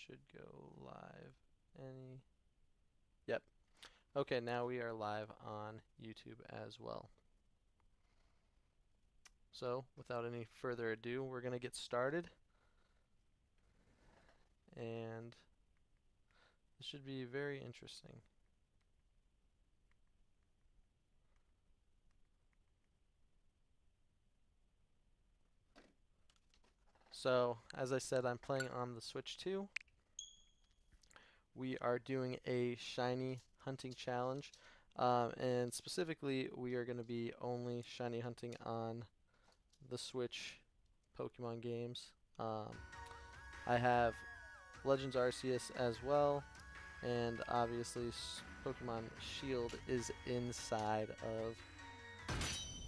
should go live any. Yep. Okay, now we are live on YouTube as well. So, without any further ado, we're going to get started. And this should be very interesting. So, as I said, I'm playing on the Switch 2. We are doing a shiny hunting challenge. And specifically, we are going to be only shiny hunting on the Switch Pokemon games. I have Legends Arceus as well, and obviously Pokemon Shield is inside of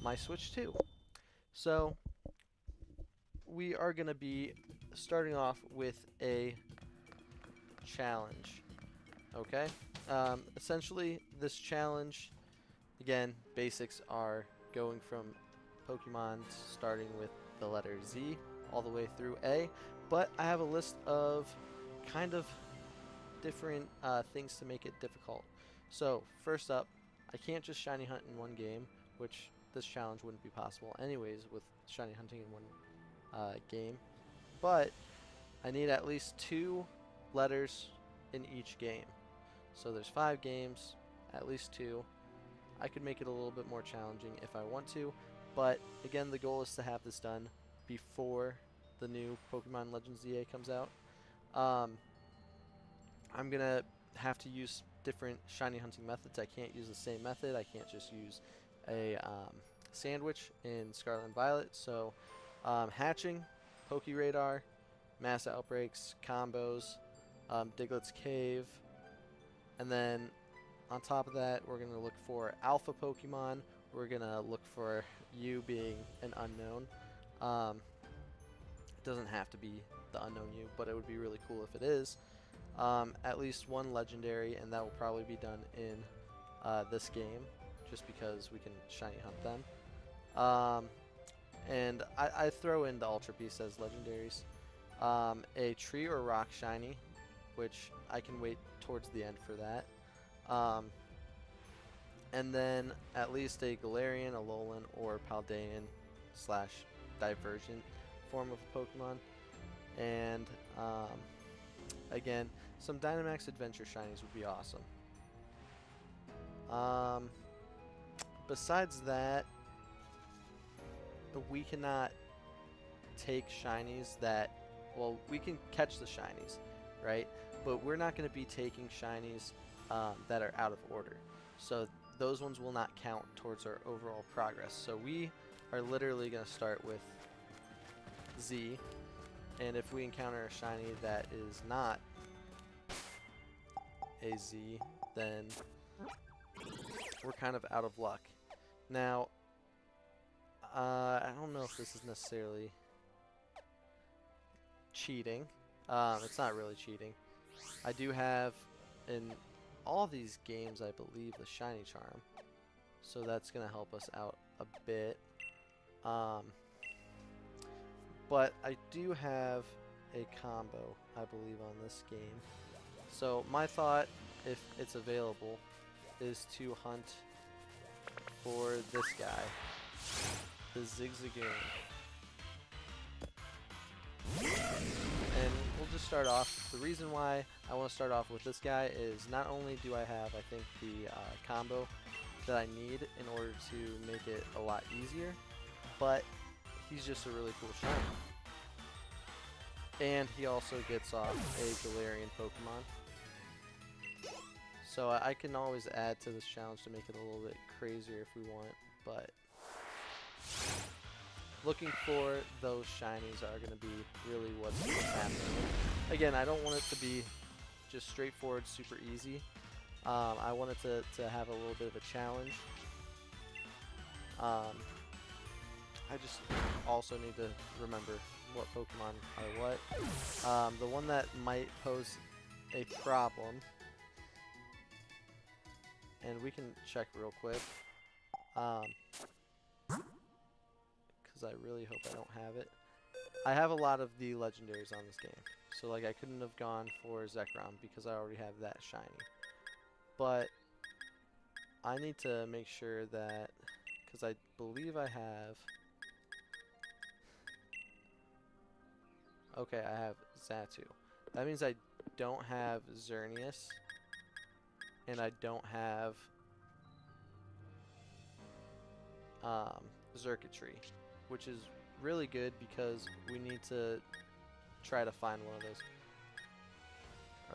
my Switch 2. So we are going to be starting off with a challenge. Okay? Essentially, this challenge, again, basics are going from Pokemon starting with the letter Z all the way through A, but I have a list of kind of different things to make it difficult. So, first up, I can't just shiny hunt in one game, which this challenge wouldn't be possible anyways with shiny hunting in one game, but I need at least 2 letters in each game. So there's 5 games, at least 2. I could make it a little bit more challenging if I want to, but again, the goal is to have this done before the new Pokemon Legends ZA comes out. I'm gonna have to use different shiny hunting methods. I can't use the same method. I can't just use a sandwich in Scarlet and Violet. So hatching, Poke Radar, mass outbreaks, combos, Diglett's Cave, and then on top of that, we're gonna look for alpha Pokemon. We're gonna look for you being an unknown. It doesn't have to be the unknown you, but it would be really cool if it is. At least 1 legendary, and that will probably be done in this game, just because we can shiny hunt them. And I throw in the Ultra Beast as legendaries. A tree or rock shiny, which I can wait towards the end for that. And then at least a Galarian, a Alolan, or Paldean / Divergent form of a Pokemon. And again, some Dynamax Adventure shinies would be awesome. Besides that, we cannot take shinies that, well, we can catch the shinies, right? But we're not going to be taking shinies that are out of order. So those ones will not count towards our overall progress. So we are literally going to start with Z, and if we encounter a shiny that is not a Z, then we're kind of out of luck. Now, I don't know if this is necessarily cheating. It's not really cheating. I do have in all these games, I believe, the Shiny Charm, so that's gonna help us out a bit. But I do have a combo, I believe, on this game. So my thought, if it's available, is to hunt for this guy, the Zigzagoon. And we'll just start off. The reason why I want to start off with this guy is not only do I have, I think, the combo that I need in order to make it a lot easier, but he's just a really cool shiny. And he also gets off a Galarian Pokemon. So I can always add to this challenge to make it a little bit crazier if we want, but looking for those shinies are going to be really what's happening. Again, I don't want it to be just straightforward, super easy. I want it to have a little bit of a challenge. I just also need to remember what Pokemon are what. The one that might pose a problem, and we can check real quick, because I really hope I don't have it. I have a lot of the legendaries on this game, So like I couldn't have gone for Zekrom because I already have that shiny. But I need to make sure that, because I believe I have, okay, I have Xatu. That means I don't have Xerneas, and I don't have Xurkitree, which is really good because we need to try to find one of those.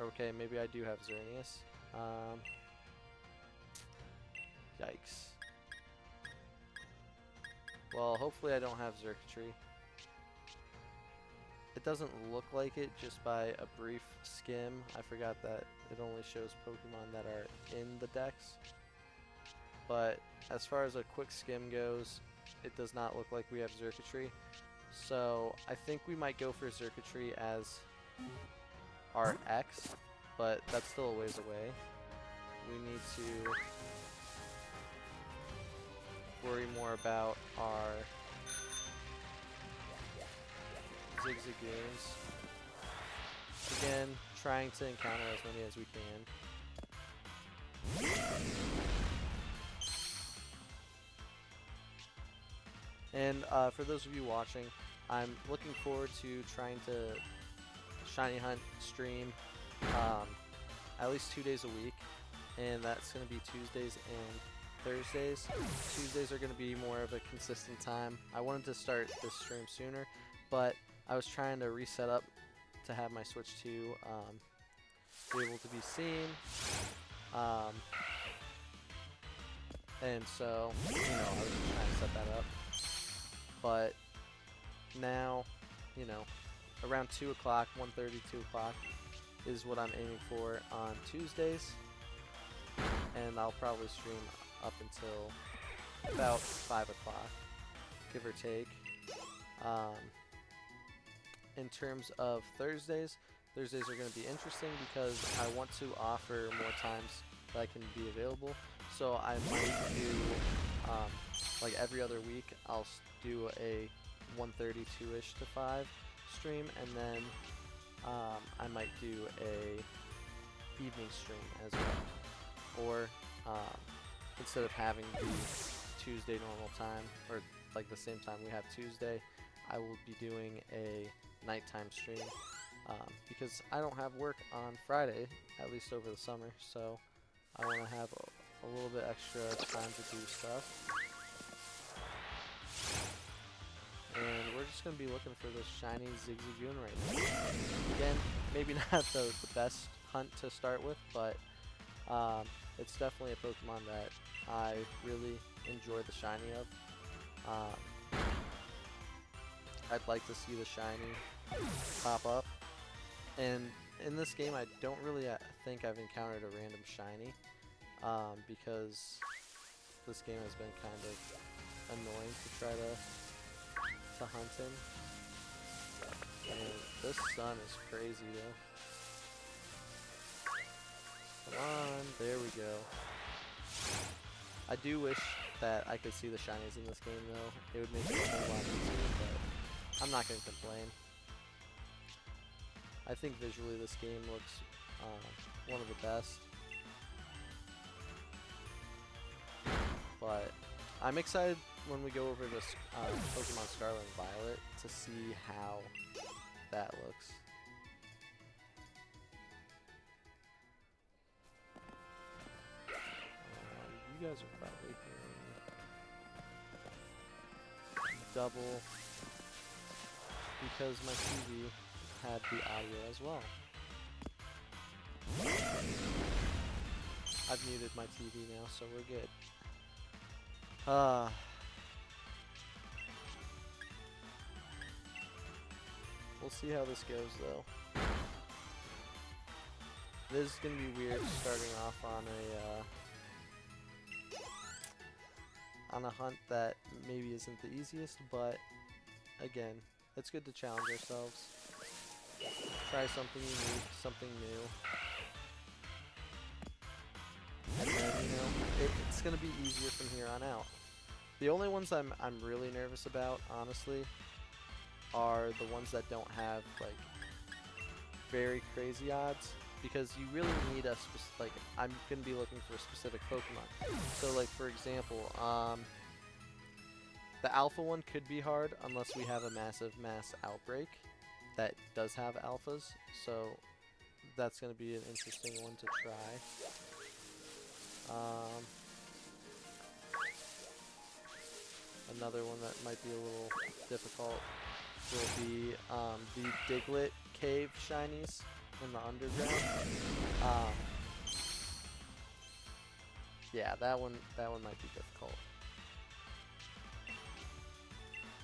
Okay, maybe I do have Xerneas. Yikes. Well, hopefully I don't have Xurkitree. It doesn't look like it just by a brief skim. I forgot that it only shows Pokemon that are in the Dex. But as far as a quick skim goes, it does not look like we have Xurkitree. So I think we might go for Xurkitree as our X, but that's still a ways away. We need to worry more about our Zigzagoons. Again, trying to encounter as many as we can. And for those of you watching, I'm looking forward to trying to shiny hunt stream at least 2 days a week, and that's going to be Tuesdays and Thursdays. Tuesdays are going to be more of a consistent time. I wanted to start this stream sooner, but I was trying to reset up to have my Switch 2 be able to be seen. And so, you know, I was just trying to set that up. But now, you know, around 2 o'clock, 1:30, 2 o'clock is what I'm aiming for on Tuesdays. And I'll probably stream up until about 5 o'clock, give or take. In terms of Thursdays, Thursdays are going to be interesting because I want to offer more times that I can be available. So I might do, like every other week, I'll do a 1:32-ish to 5 stream, and then I might do a evening stream as well. Or instead of having the Tuesday normal time, or like the same time we have Tuesday, I will be doing a nighttime stream because I don't have work on Friday, at least over the summer, so I want to have a little bit extra time to do stuff. And we're just going to be looking for this shiny Zigzagoon right now. Again, maybe not the best hunt to start with, but it's definitely a Pokemon that I really enjoy the shiny of. I'd like to see the shiny pop up. And in this game, I don't really think I've encountered a random shiny because this game has been kind of annoying to try to hunt in. And this sun is crazy though. Come on, there we go. I do wish that I could see the shinies in this game though. It would make it a whole lot easier, but I'm not going to complain. I think visually this game looks one of the best. But I'm excited when we go over this Pokemon Scarlet and Violet to see how that looks. You guys are probably hearing double because my TV had the audio as well. I've muted my TV now, so we're good. We'll see how this goes though. This is gonna be weird starting off on a hunt that maybe isn't the easiest, but again, it's good to challenge ourselves. Try something unique, something new. And then, you know, it's gonna be easier from here on out. The only ones I'm really nervous about, honestly, are the ones that don't have like very crazy odds because you really need a like I'm gonna be looking for a specific Pokemon. So like for example, the alpha one could be hard unless we have a massive mass outbreak that does have alphas. So that's gonna be an interesting one to try. Another one that might be a little difficult will be the Diglett Cave shinies in the underground. Yeah, that one might be difficult.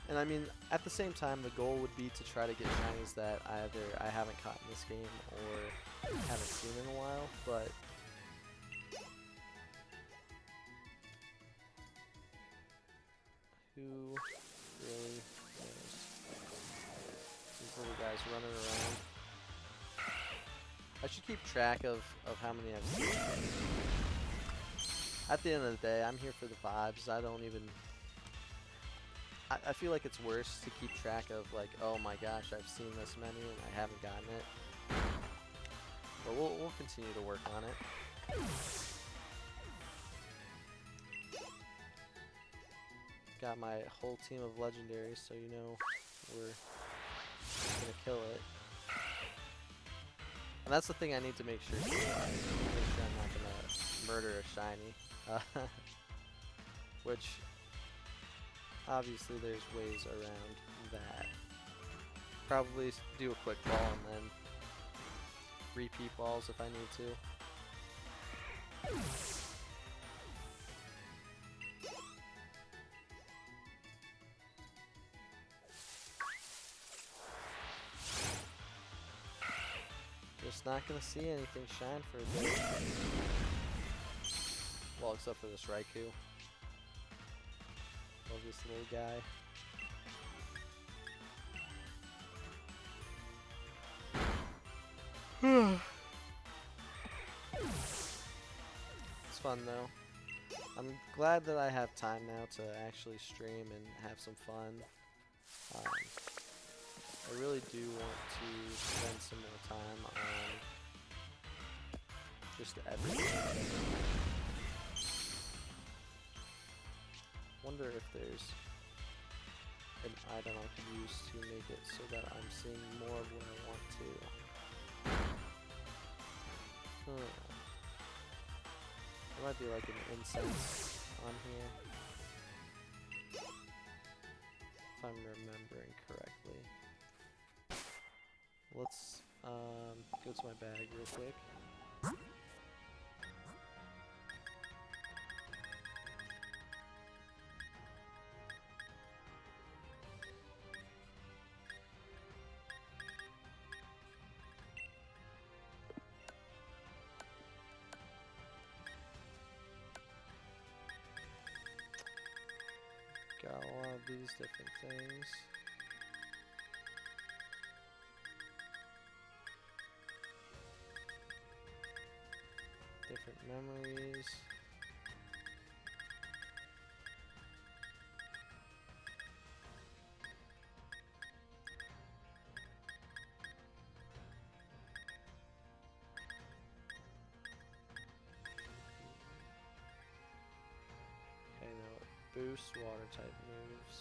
And I mean, at the same time, the goal would be to try to get shinies that either I haven't caught in this game or haven't seen in a while, but who really knows? These little guys running around. I should keep track of how many I've seen. At the end of the day, I'm here for the vibes. I don't even... I feel like it's worse to keep track of like, oh my gosh, I've seen this many and I haven't gotten it. But we'll continue to work on it. Got my whole team of legendaries, so you know we're gonna kill it. And that's the thing I need to make sure too. I make sure I'm not gonna murder a shiny. Which obviously there's ways around that. Probably do a quick ball and then repeat balls if I need to. Just not gonna see anything shine for a bit. Well, except for this Raikou. Love this little guy. It's fun though. I'm glad that I have time now to actually stream and have some fun. I really do want to spend some more time on just everything. Wonder if there's an item I could use to make it so that I'm seeing more of what I want to. There might be like an incense on here, if I'm remembering correctly. Let's go to my bag real quick. Got a lot of these different things. Different memories. Okay, now it boosts water type moves.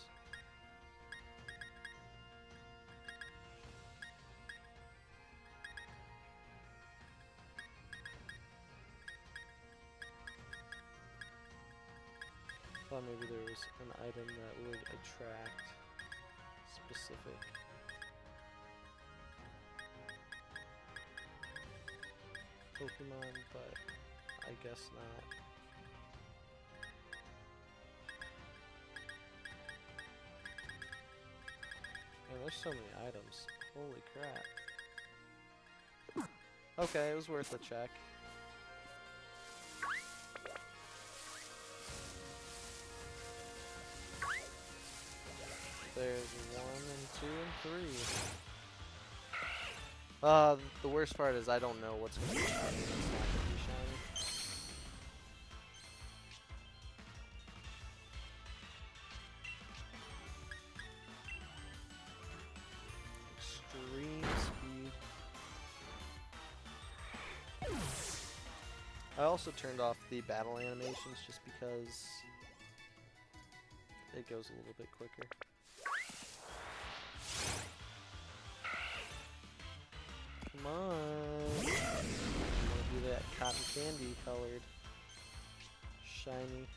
Thought maybe there was an item that would attract specific Pokemon, but I guess not. Man, there's so many items. Holy crap. Okay, it was worth a check. There's 1 and 2 and 3. The worst part is I don't know what's going to be shiny and what's not going to be shiny. Extreme speed. I also turned off the battle animations just because it goes a little bit quicker. Come on! I want to be that cotton candy colored. Shiny.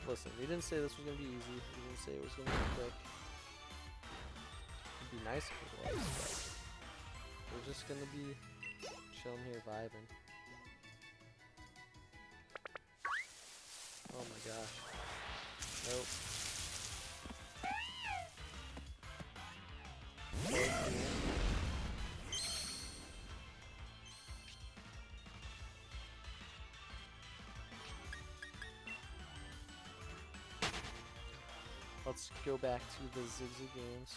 Listen, we didn't say this was going to be easy. We didn't say it was going to be quick. It'd be nice if it was, but we're just going to be chilling here vibing. Oh my gosh. Nope. Okay, cool. Let's go back to the Zigzagoons.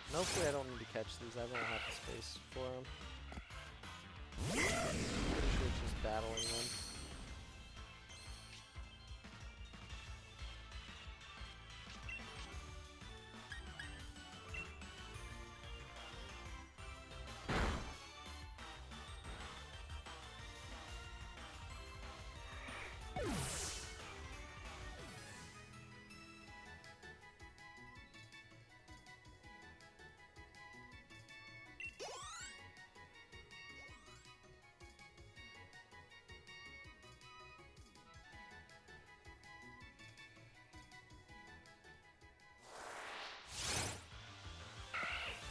And hopefully I don't need to catch these. I don't have the space for them. Pretty sure it's just battling them.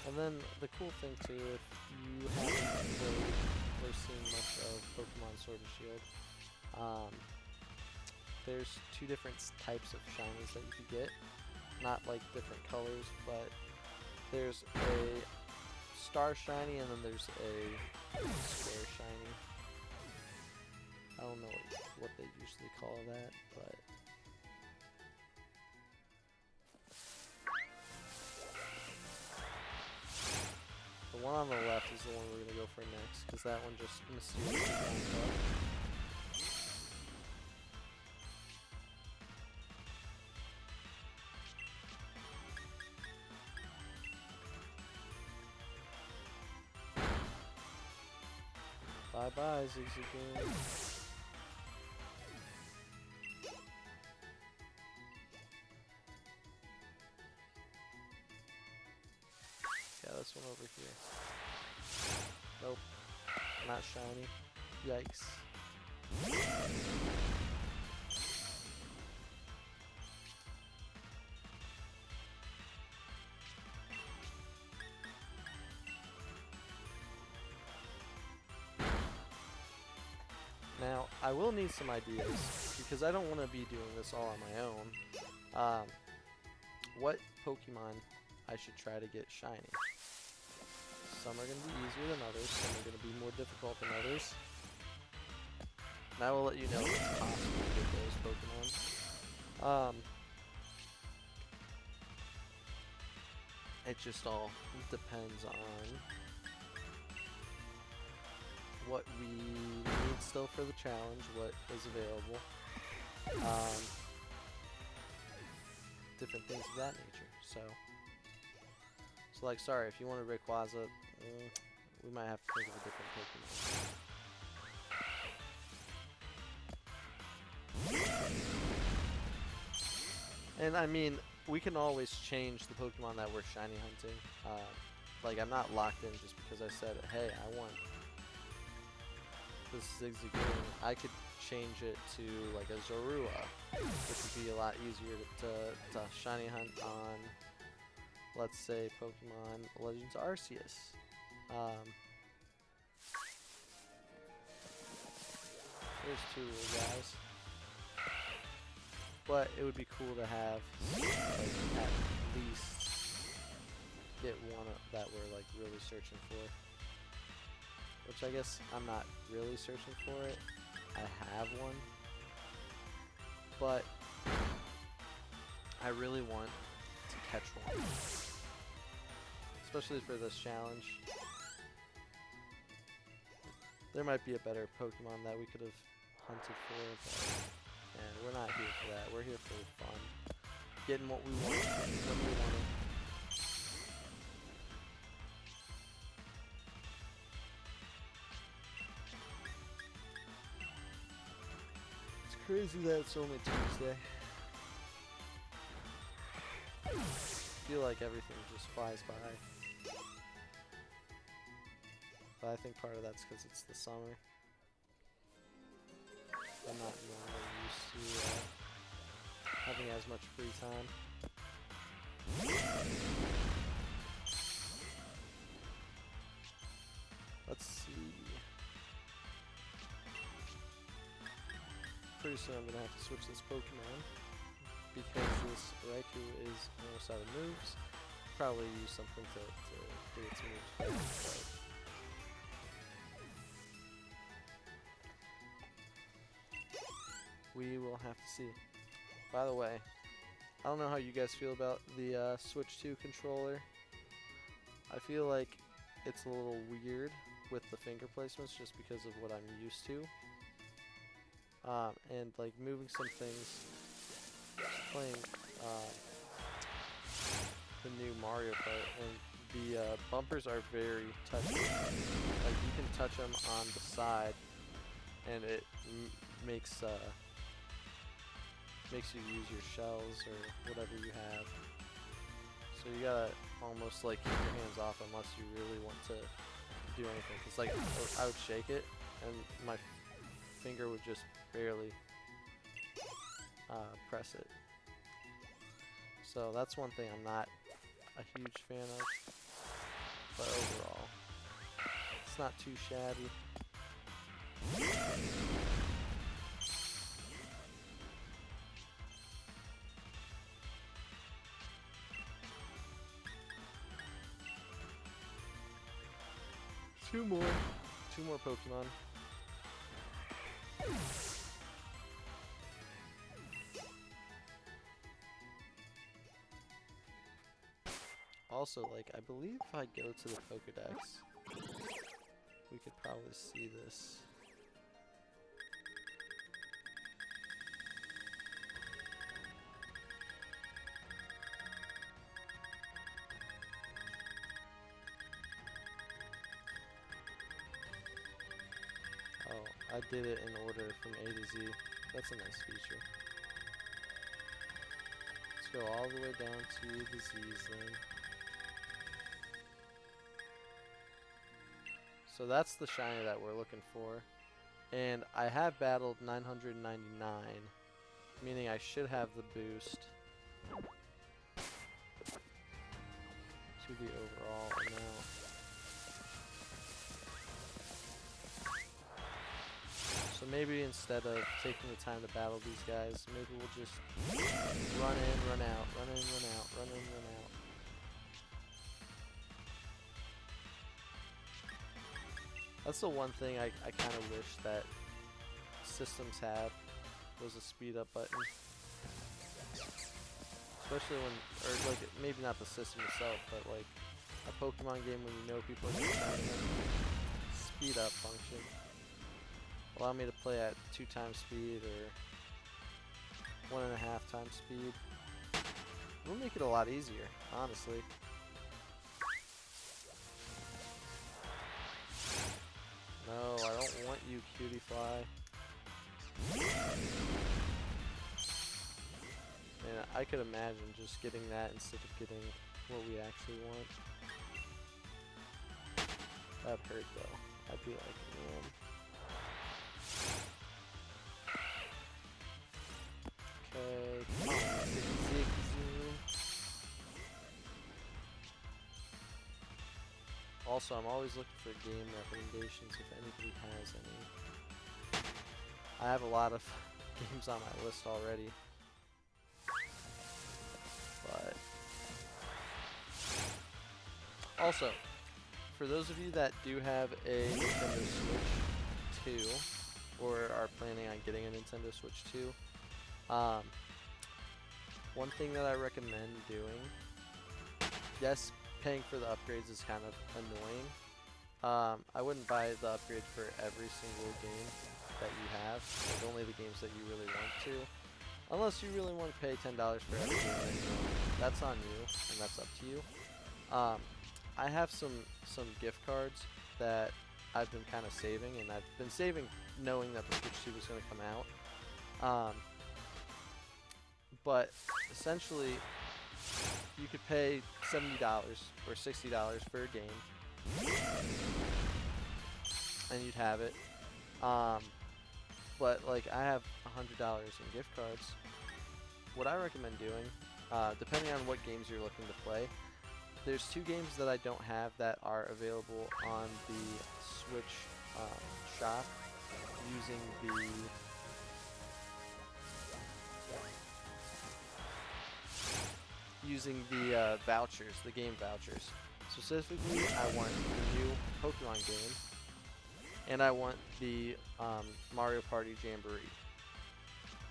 And then the cool thing too, if you haven't played or seen much of Pokemon Sword and Shield, there's two different types of shinies that you could get. Not like different colors, but there's a star shiny and then there's a square shiny. I don't know what they usually call that, but the one on the left is the one we're going to go for next, because that one just mysteriously popped up. Bye-bye, Zigzagoon. Yeah, this one over here. Nope. Not shiny. Yikes. Now, I will need some ideas, because I don't want to be doing this all on my own. What Pokemon I should try to get shiny? Some are going to be easier than others, some are going to be more difficult than others. And I will let you know if it's possible to get those Pokemon. It just all depends on what we need still for the challenge, what is available. Different things of that nature. So like, sorry, if you want a Rayquaza, we might have to think of a different Pokemon. And I mean, we can always change the Pokemon that we're shiny hunting. Like, I'm not locked in just because I said, hey, I want this Zigzagoon. I could change it to like a Zorua, which would be a lot easier to shiny hunt on, let's say, Pokemon Legends Arceus. There's two little guys. But it would be cool to have, like, at least get one that we're like really searching for. Which I guess I'm not really searching for it. I have one. But I really want to catch one. Especially for this challenge. There might be a better Pokemon that we could have hunted for, but and we're not here for that. We're here for fun. Getting what we want when we want it. Crazy that it's only Tuesday. I feel like everything just flies by. But I think part of that's because it's the summer. I'm not normally used to having as much free time. Let's see. Pretty soon I'm gonna have to switch this Pokemon because this Raikou is almost out of moves. Probably use something to get its moves back, but we will have to see. By the way, I don't know how you guys feel about the Switch 2 controller. I feel like it's a little weird with the finger placements just because of what I'm used to. And like moving some things, playing the new Mario Kart, and the bumpers are very touchy. Like you can touch them on the side, and it makes you use your shells or whatever you have. So you gotta almost like keep your hands off unless you really want to do anything. Cause like I would shake it, and my finger would just barely press it. So that's one thing I'm not a huge fan of. But overall, it's not too shabby. Two more Pokemon. Also, like, I believe if I go to the Pokedex, we could probably see this. Oh, I did it in order from A to Z. That's a nice feature. Let's go all the way down to the Z's then. So that's the shiny that we're looking for. And I have battled 999, meaning I should have the boost to the overall amount. So maybe instead of taking the time to battle these guys, maybe we'll just run in, run out, run in, run out, run in, run out. That's the one thing I kind of wish that systems had, was a speed up button. Especially when, or like, maybe not the system itself, but like a Pokemon game when you know people are going to try speed up function. Allow me to play at 2 times speed or 1.5 times speed. It will make it a lot easier, honestly. No, I don't want you, cutie fly. And I could imagine just getting that instead of getting what we actually want. That'd hurt though. I'd be like, man. Okay, come on, Zigzagoon. Also, I'm always looking for game recommendations if anybody has any. I have a lot of games on my list already. But also, for those of you that do have a Nintendo Switch 2 or are planning on getting a Nintendo Switch 2, one thing that I recommend doing, yes, paying for the upgrades is kind of annoying. I wouldn't buy the upgrade for every single game that you have, like only the games that you really want to. Unless you really want to pay $10 for every game that you want. That's on you, and that's up to you. I have some gift cards that I've been kind of saving, and I've been saving knowing that the Switch 2 was going to come out. Um, but essentially, you could pay $70 or $60 for a game, and you'd have it. Um, but like I have $100 in gift cards. What I recommend doing, depending on what games you're looking to play, there's two games that I don't have that are available on the Switch shop using the vouchers, the game vouchers. Specifically, I want the new Pokemon game, and I want the Mario Party Jamboree.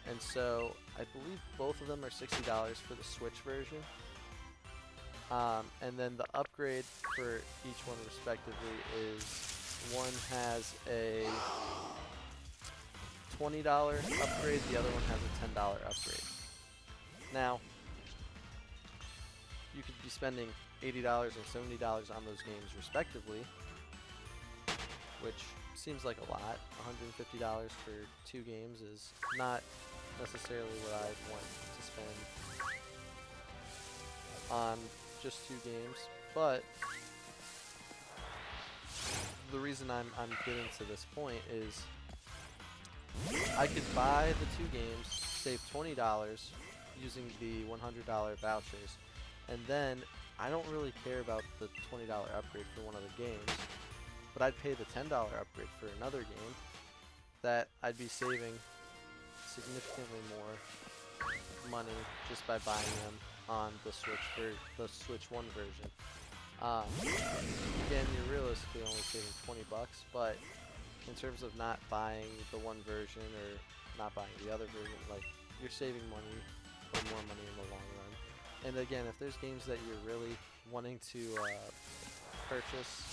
And so I believe both of them are $60 for the Switch version. And then the upgrade for each one respectively is one has a $20 upgrade, the other one has a $10 upgrade. Now, you could be spending $80 and $70 on those games respectively, which seems like a lot. $150 for 2 games is not necessarily what I want to spend on just 2 games, but the reason I'm getting to this point is I could buy the 2 games, save $20 using the $100 vouchers, and then I don't really care about the $20 upgrade for one of the games, but I'd pay the $10 upgrade for another game that I'd be saving significantly more money just by buying them on the Switch for the Switch 1 version. Again, you're realistically only saving 20 bucks, but in terms of not buying the one version or not buying the other version, like, you're saving money or more money in the long run. And again, if there's games that you're really wanting to purchase,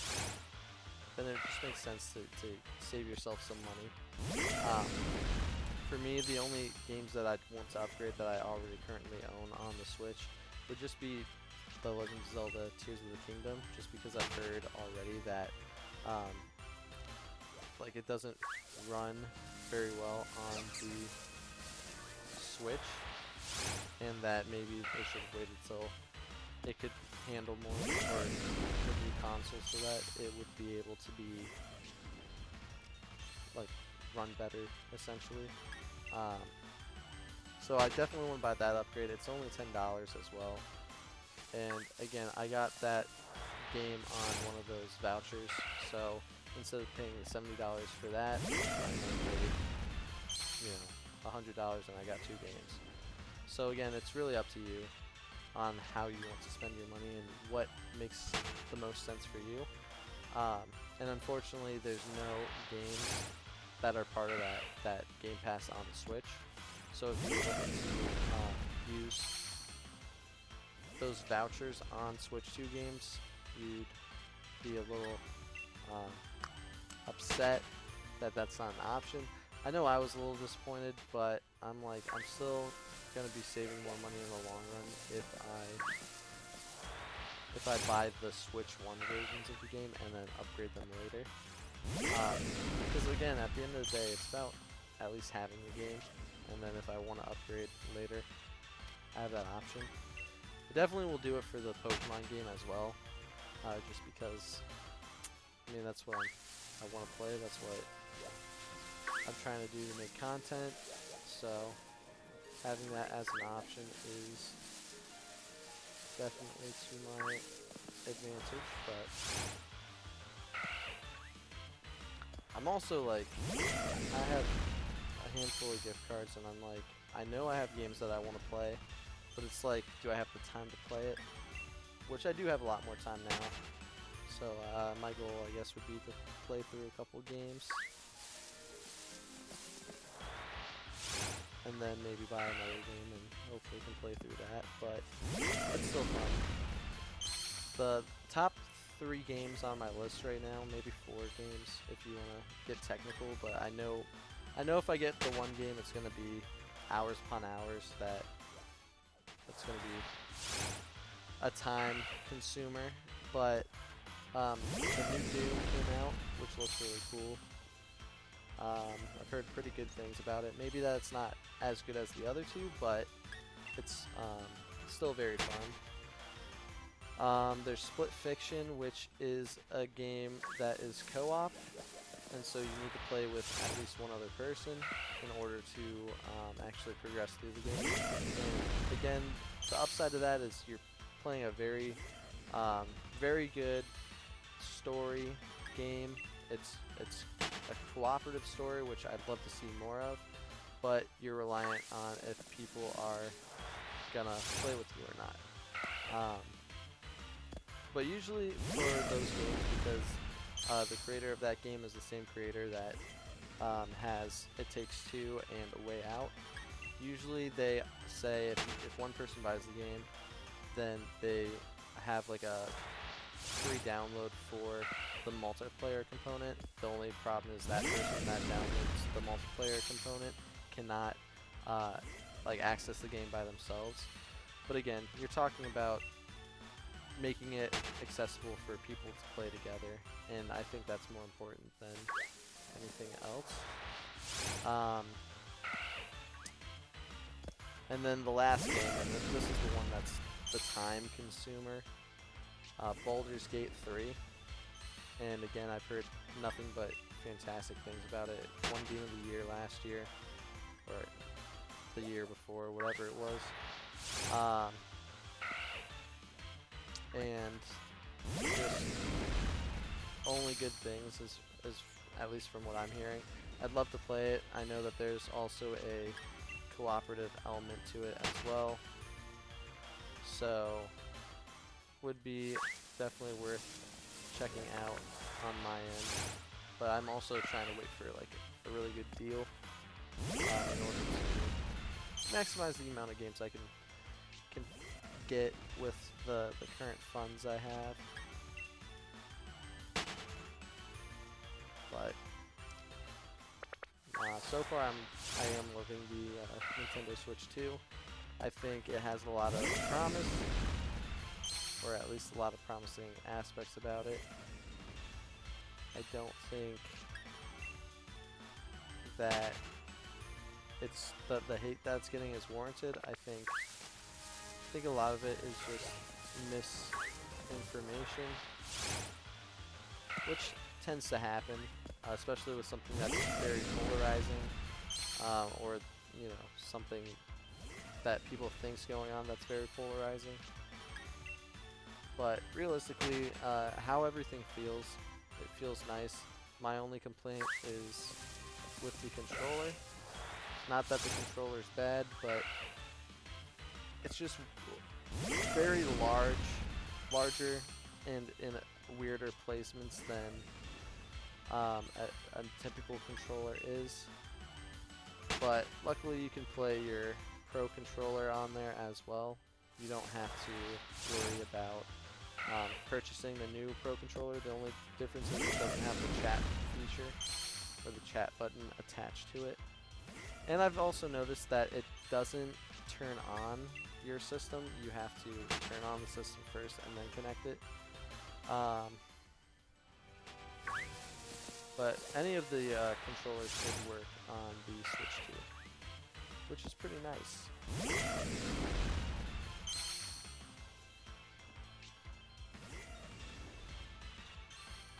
then it just makes sense to save yourself some money. For me, the only games that I'd want to upgrade that I already currently own on the Switch would just be The Legend of Zelda Tears of the Kingdom, just because I've heard already that like it doesn't run very well on the Switch, and that maybe they should have waited till it could handle more, or the new console, so that it would be able to be like run better essentially. So I definitely want to buy that upgrade. It's only $10 as well, and again, I got that game on one of those vouchers, so instead of paying the $70 for that, I paid, $100 and I got 2 games. So again, it's really up to you on how you want to spend your money and what makes the most sense for you. And unfortunately, there's no games that are part of that Game Pass on the Switch. So if you're looking to use those vouchers on Switch 2 games, you'd be a little upset that that's not an option. I know I was a little disappointed, but I'm still gonna be saving more money in the long run if I buy the Switch 1 versions of the game and then upgrade them later. Because again, at the end of the day, it's about at least having the game, and then if I want to upgrade later, I have that option. I definitely will do it for the Pokemon game as well, just because, I mean, that's what I want to play, that's what I'm trying to do to make content, so having that as an option is definitely to my advantage. But I'm also like, I have a handful of gift cards, and I'm like, I know I have games that I want to play, but it's like, do I have the time to play it? Which I do have a lot more time now. So my goal, I guess, would be to play through a couple games, and then maybe buy another game and hopefully can play through that, but it's still fun. The top 3 games on my list right now, maybe 4 games if you want to get technical, but I know if I get the one game, it's going to be hours upon hours, that's going to be a time consumer. But the new Doom came out, which looks really cool. I've heard pretty good things about it. Maybe that's not as good as the other two, but it's still very fun. There's Split Fiction, which is a game that is co-op, and so you need to play with at least one other person in order to actually progress through the game. And again, the upside of that is you're playing a very good story game. It's a cooperative story, which I'd love to see more of, but you're reliant on if people are gonna play with you or not. But usually for those games, because the creator of that game is the same creator that has It Takes Two and A Way Out, usually they say if one person buys the game, then they have like a free download for the multiplayer component. The only problem is that person that downloads the multiplayer component cannot like access the game by themselves. But again, you're talking about making it accessible for people to play together, and I think that's more important than anything else. And then the last game, and this is the one that's the time consumer, Baldur's Gate 3. And again, I've heard nothing but fantastic things about it. It won Game of the Year last year, or the year before, whatever it was. And just only good things, as at least from what I'm hearing. I'd love to play it. I know that there's also a cooperative element to it as well, so would be definitely worth checking out on my end. But I'm also trying to wait for like a really good deal in order to maximize the amount of games I can get with the current funds I have. But so far I am loving the Nintendo Switch 2. I think it has a lot of promise, or at least a lot of promising aspects about it. I don't think that it's the hate that's getting is warranted. I think a lot of it is just misinformation, which tends to happen, especially with something that's very polarizing, or you know, something that people think's going on that's very polarizing. But realistically, how everything feels, it feels nice. My only complaint is with the controller. Not that the controller's bad, but it's just very larger and in weirder placements than a typical controller is. But luckily you can play your Pro controller on there as well. You don't have to worry about purchasing the new Pro controller. The only difference is it doesn't have the chat feature or the chat button attached to it. And I've also noticed that it doesn't turn on your system. You have to turn on the system first and then connect it. But any of the controllers should work on the Switch 2, which is pretty nice.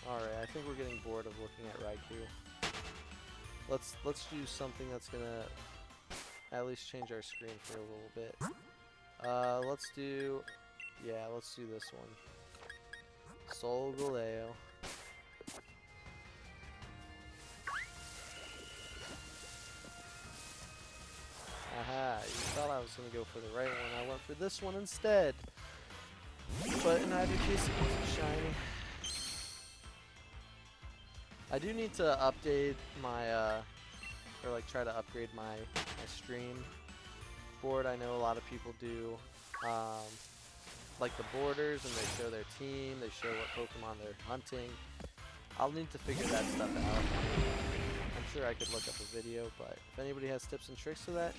Alright, I think we're getting bored of looking at Raikou. Let's do something that's gonna at least change our screen for a little bit. Let's do this one. Solgaleo. Aha, you thought I was gonna go for the right one. I went for this one instead. But in either case, it wasn't shiny. I do need to update my, or like try to upgrade my stream board. I know a lot of people do, like the borders, and they show their team, they show what Pokemon they're hunting. I'll need to figure that stuff out. I'm sure I could look up a video, but if anybody has tips and tricks to that,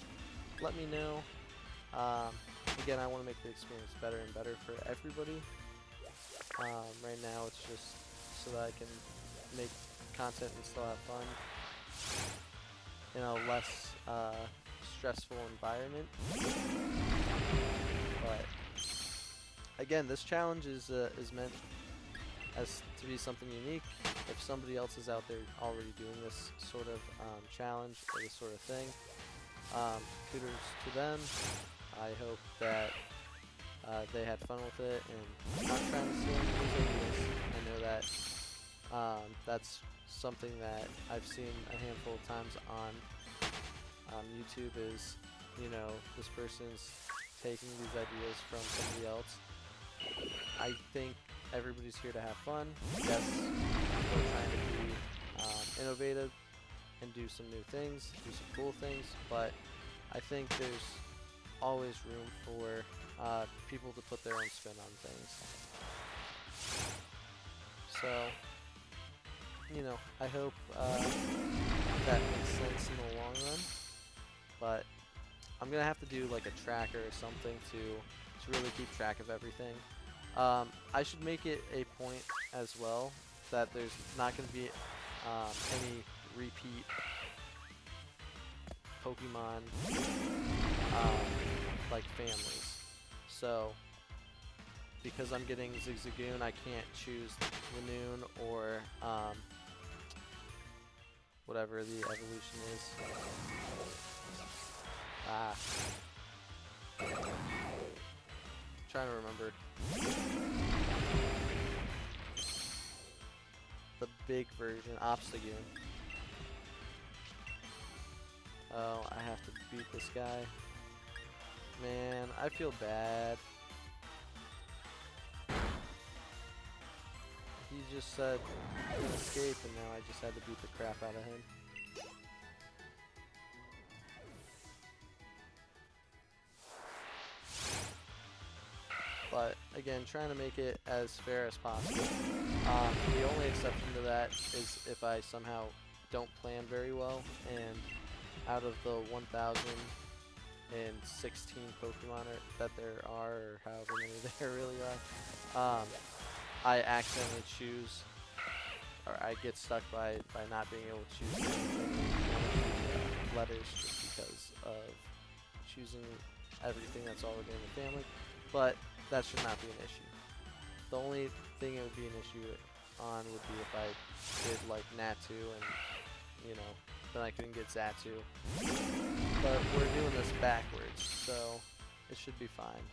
let me know. Again, I want to make the experience better and better for everybody. Right now it's just so that I can make content and still have fun. in a less stressful environment. But again, this challenge is meant as to be something unique. If somebody else is out there already doing this sort of challenge or this sort of thing, kudos to them. I hope that they had fun with it, and I'm not trying to steal anybody's ideas. I know that that's something that I've seen a handful of times on YouTube is, you know, this person's taking these ideas from somebody else. I think everybody's here to have fun. Yes, we're trying to be innovative and do some new things, do some cool things, but I think there's always room for people to put their own spin on things. So, you know, I hope that makes sense in the long run, but I'm gonna have to do like a tracker or something to really keep track of everything. I should make it a point as well that there's not going to be any repeat Pokemon like families. So because I'm getting Zigzagoon, I can't choose Lanoon or whatever the evolution is. Trying to remember. The big version, Obstagoon. Oh, I have to beat this guy. Man, I feel bad. He just said he can escape, and now I just had to beat the crap out of him. But again, trying to make it as fair as possible. The only exception to that is if I somehow don't plan very well, and out of the 1,016 Pokemon that there are, or however many there really are, I accidentally choose, or I get stuck by not being able to choose letters just because of choosing everything that's already in the family. But that should not be an issue. The only thing it would be an issue on would be if I did like Natu and, you know, then I couldn't get Xatu. But we're doing this backwards, so it should be fine.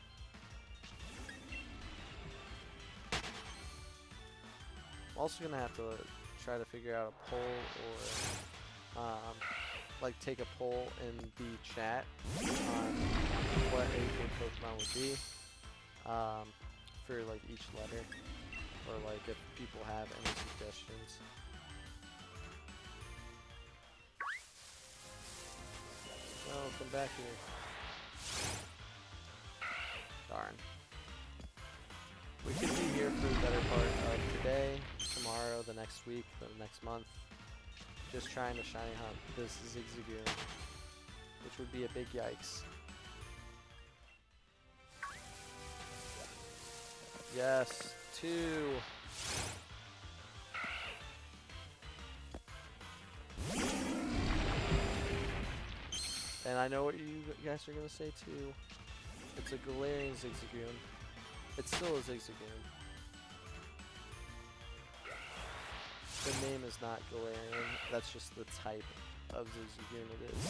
I'm also gonna have to try to figure out a poll or like take a poll in the chat on what a good Pokemon would be. For like each letter, or like if people have any suggestions. Oh, come back here. Darn. We could be here for the better part of today, tomorrow, the next week, the next month. Just trying to shiny hunt this Zigzagoon, which would be a big yikes. Yes, 2. And I know what you guys are going to say too. It's a Galarian Zigzagoon. It's still a Zigzagoon. The name is not Galarian. That's just the type of Zigzagoon it is.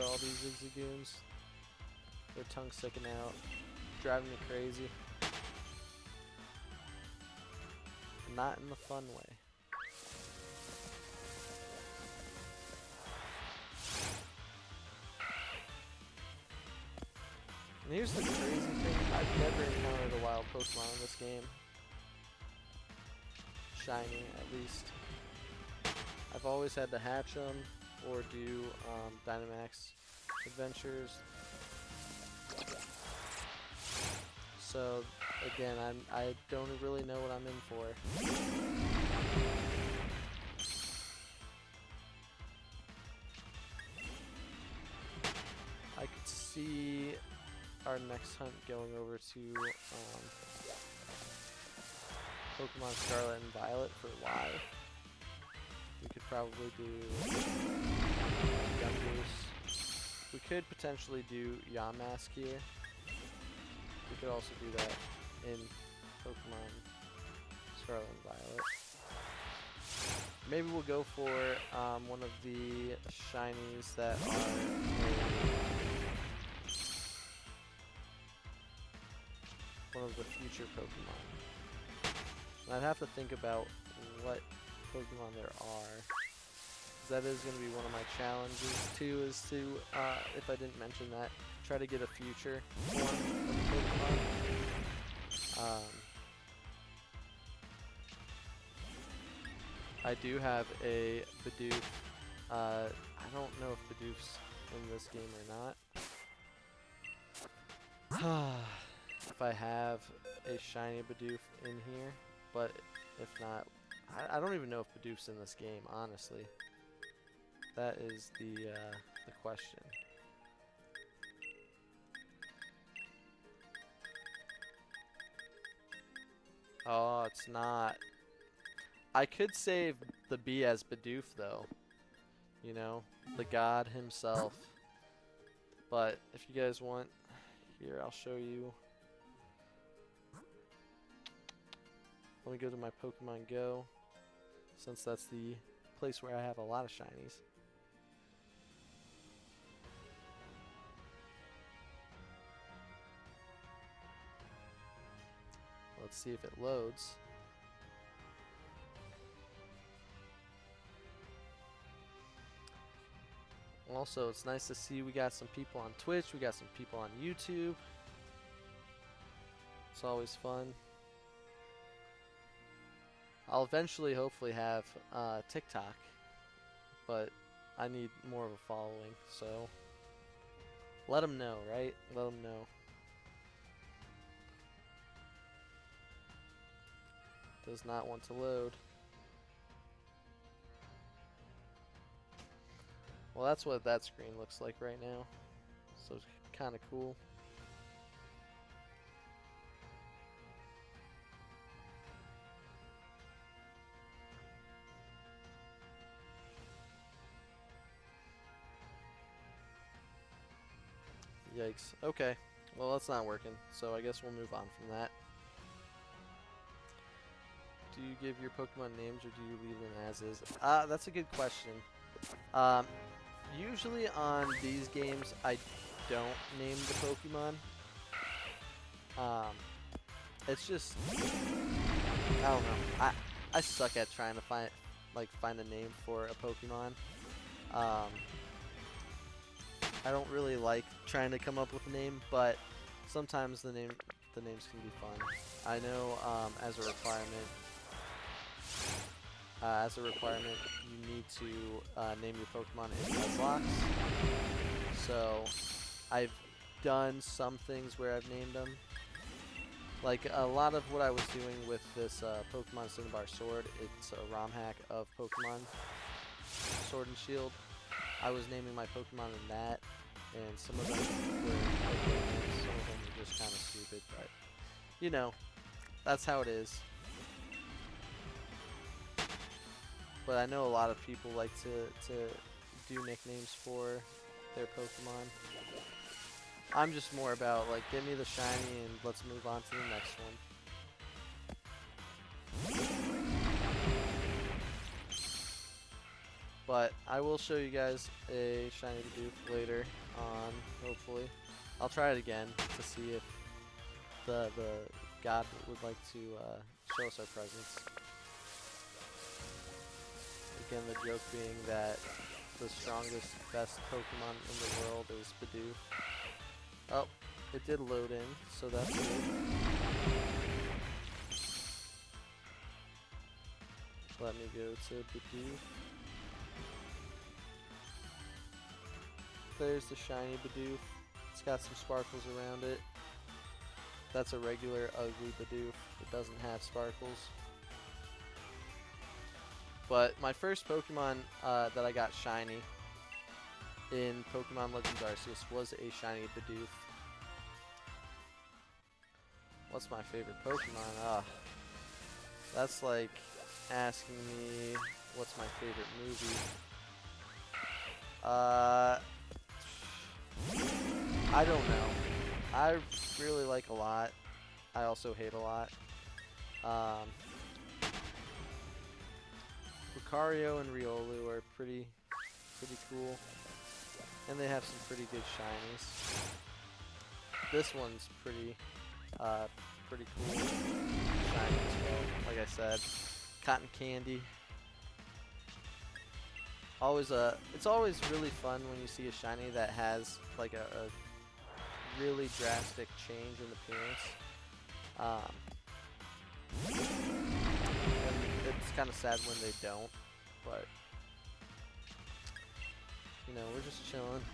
All these Zigzagoons. Their tongue sticking out, driving me crazy. Not in the fun way. And here's the crazy thing, I've never encountered a wild Pokemon in this game. Shiny, at least. I've always had to hatch them or do Dynamax adventures. So again, I don't really know what I'm in for. I could see our next hunt going over to Pokemon Scarlet and Violet for Y. We could probably do Gungoose. We could potentially do Yamask here. We could also do that in Pokemon Scarlet and Violet. Maybe we'll go for one of the shinies that are one of the future Pokemon. And I'd have to think about what Pokemon there are. That is going to be one of my challenges too, is to, if I didn't mention that, try to get a future form of Pokemon. I do have a Bidoof. I don't know if Bidoof's in this game or not. If I have a shiny Bidoof in here, but if not, I don't even know if Bidoof's in this game, honestly. That is the question. Oh, it's not. I could save the B as Bidoof, though. You know, the god himself. But if you guys want, here, I'll show you. Let me go to my Pokemon Go, since that's the place where I have a lot of shinies. Let's see if it loads. Also, it's nice to see we got some people on Twitch, we got some people on YouTube. It's always fun. I'll eventually hopefully have TikTok, but I need more of a following, so let them know, right? Let them know. Does not want to load. Well, that's what that screen looks like right now, so it's kind of cool. Yikes. Okay. Well, that's not working, so I guess we'll move on from that. Do you give your Pokemon names or do you leave them as is? That's a good question. Usually on these games, I don't name the Pokemon. It's just, I don't know. I suck at trying to find a name for a Pokemon. I don't really like trying to come up with a name, but sometimes the names can be fun. I know as a requirement, you need to name your Pokemon in Nuzlocke. So I've done some things where I've named them. Like a lot of what I was doing with this Pokemon Cinnabar Sword, it's a ROM hack of Pokemon Sword and Shield. I was naming my Pokemon in that, and some of them were okay names, some of them were just kind of stupid, but you know, that's how it is. But I know a lot of people like to do nicknames for their Pokemon. I'm just more about, like, give me the shiny and let's move on to the next one. But I will show you guys a shiny Bidoof later on, hopefully. I'll try it again to see if the god would like to show us our presence. Again, the joke being that the strongest, best Pokemon in the world is Bidoof. Oh, it did load in, so that's good. Let me go to Bidoof. There's the shiny Bidoof. It's got some sparkles around it. That's a regular ugly Bidoof. It doesn't have sparkles. But my first Pokemon that I got shiny in Pokemon Legends Arceus was a shiny Bidoof. What's my favorite Pokemon? That's like asking me what's my favorite movie. I don't know. I really like a lot. I also hate a lot. Lucario and Riolu are pretty cool, and they have some pretty good shinies. This one's pretty cool, shiny as well. Like I said, Cotton Candy. It's always really fun when you see a shiny that has like a really drastic change in appearance. And it's kind of sad when they don't, but you know, we're just chilling.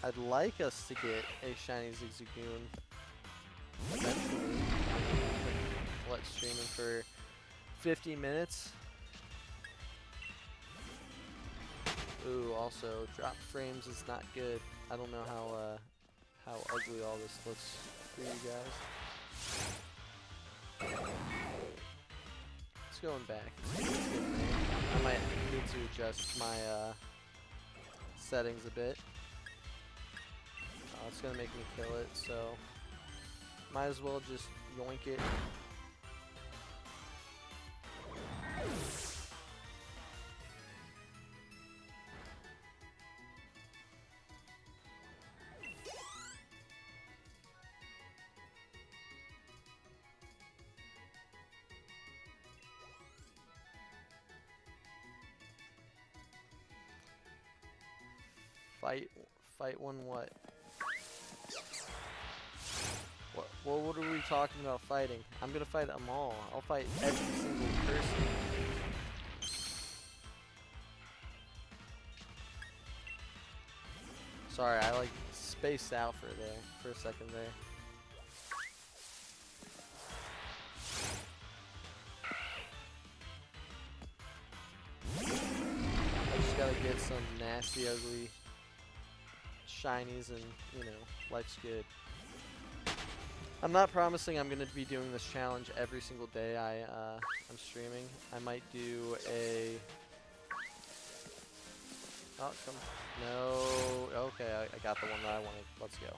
I'd like us to get a shiny Zigzagoon eventually. Let's stream him for 50 minutes. Ooh, also drop frames is not good. I don't know how ugly all this looks for you guys. It's going back. It's getting there. I might need to adjust my settings a bit. It's gonna make me kill it, so might as well just yoink it. Fight one what? What are we talking about fighting? I'm gonna fight them all. I'll fight every single person. Sorry, I like spaced out for a second there. I just gotta get some nasty, ugly shinies and, you know, life's good. I'm not promising I'm going to be doing this challenge every single day I'm streaming. I might do a... Oh, come... No... Okay, I got the one that I wanted. Let's go.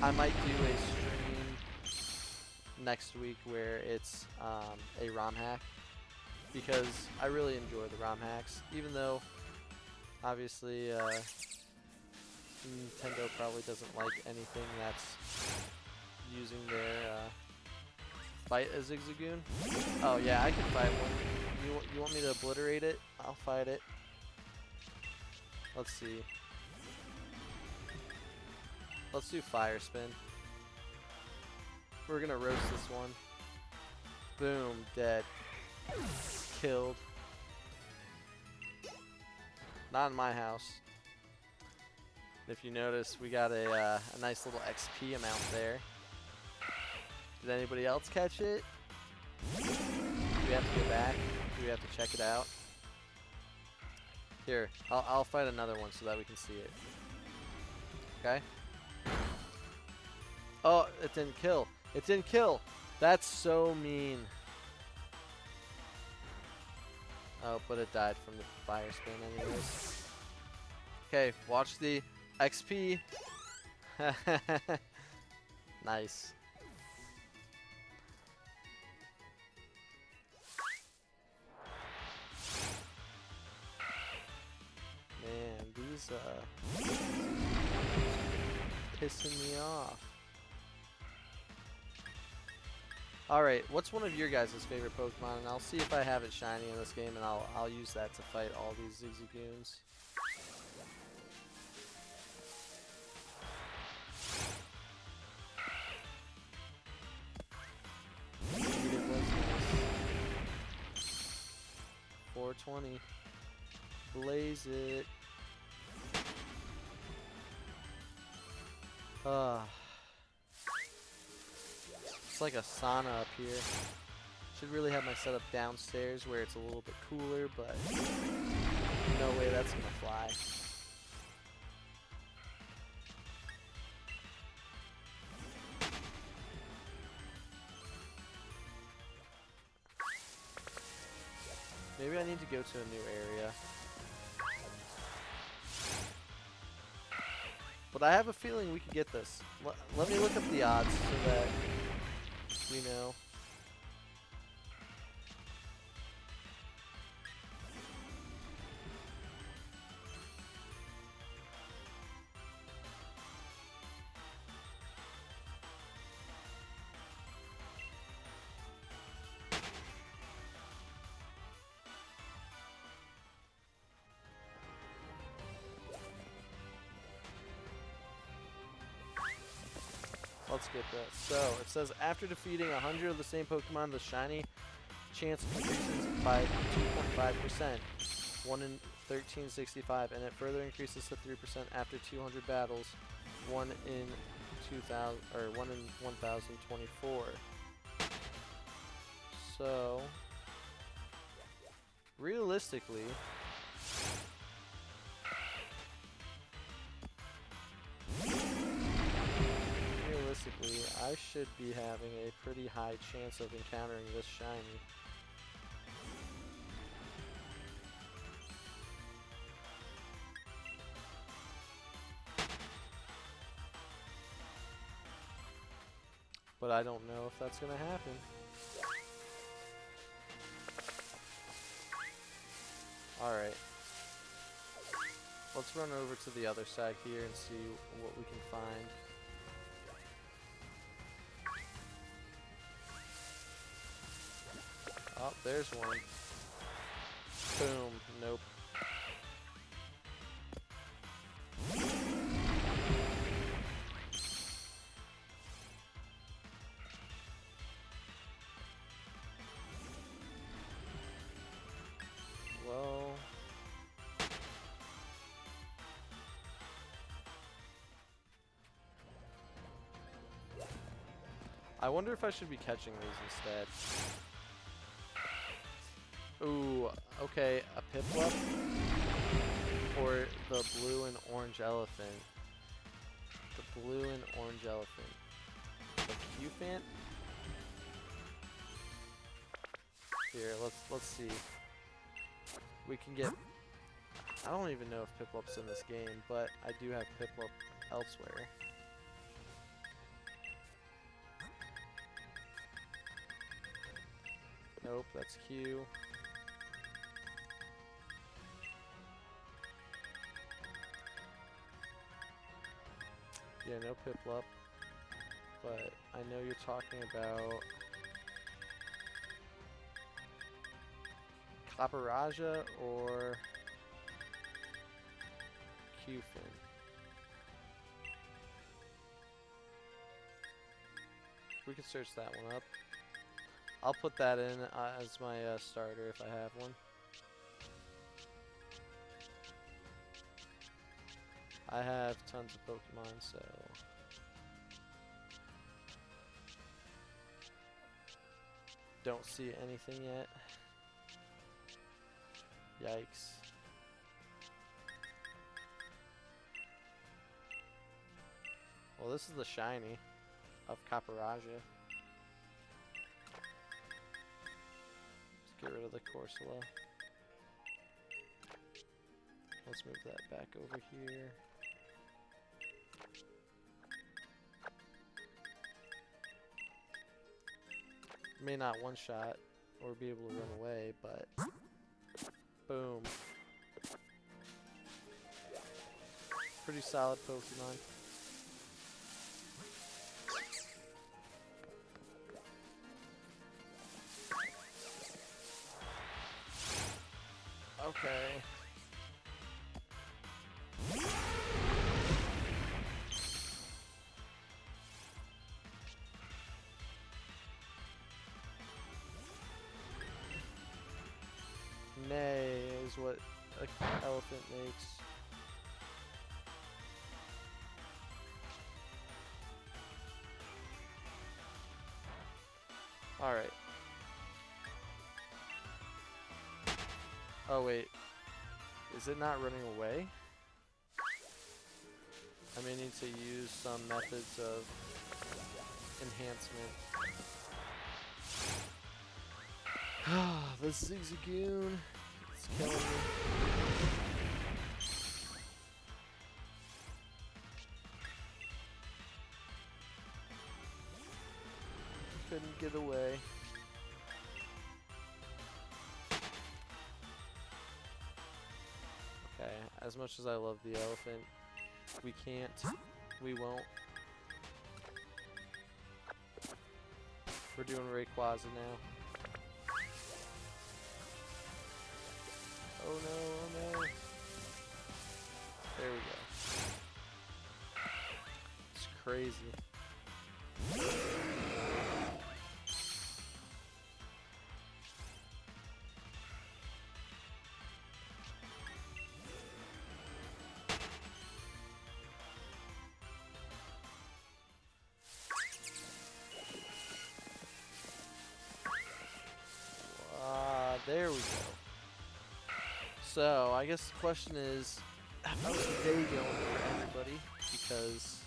I might do a stream next week where it's a ROM hack, because I really enjoy the ROM hacks, even though obviously Nintendo probably doesn't like anything that's using their fight a Zigzagoon. Oh yeah, I can fight one. You want me to obliterate it? I'll fight it. Let's see. Let's do Fire Spin. We're gonna roast this one. Boom, dead. Killed. Not in my house. If you notice, we got a nice little XP amount there. Did anybody else catch it? Do we have to go back? Do we have to check it out? Here, I'll fight another one so that we can see it. Okay? Oh, it didn't kill. It didn't kill! That's so mean. Oh, but it died from the fire spin anyways. Okay, watch the XP. Nice. Man, these pissing me off. Alright, what's one of your guys' favorite Pokemon? And I'll see if I have it shiny in this game, and I'll use that to fight all these Zigzagoons. Indeed, it was nice. 420. Blaze it. Uh, it's like a sauna up here. Should really have my setup downstairs where it's a little bit cooler, but no way that's gonna fly. Maybe I need to go to a new area. But I have a feeling we could get this. Let me look up the odds so that we know. Let's get that. So, it says after defeating 100 of the same Pokemon, the shiny chance increases by 2.5%, 1 in 1365, and it further increases to 3% after 200 battles, 1 in 2000 or 1 in 1024. So, realistically, I should be having a pretty high chance of encountering this shiny. But I don't know if that's gonna happen. Alright. Let's run over to the other side here and see what we can find. Oh, there's one. Boom. Nope. Well... I wonder if I should be catching these instead. Ooh, okay, a Piplup or the blue and orange elephant. The blue and orange elephant. The Cufant? Here, let's see. We can get. I don't even know if Piplup's in this game, but I do have Piplup elsewhere. Nope, that's Q. Yeah, no Piplup. But I know you're talking about Copperajah or Cufant. We can search that one up. I'll put that in as my starter if I have one. I have tons of Pokemon, so... Don't see anything yet. Yikes. Well, this is the shiny of Copperajah. Let's get rid of the Corsola. Let's move that back over here. May not one-shot or be able to run away, but boom. Pretty solid Pokemon. Okay. Nay is what an elephant makes. Alright. Oh wait. Is it not running away? I may need to use some methods of enhancement. The Zigzagoon. It's killing me. Couldn't get away. Okay, as much as I love the elephant, we can't, we won't. We're doing Rayquaza now. Oh no, oh no. There we go. It's crazy. There we go. So, I guess the question is, how's the day going for everybody? Because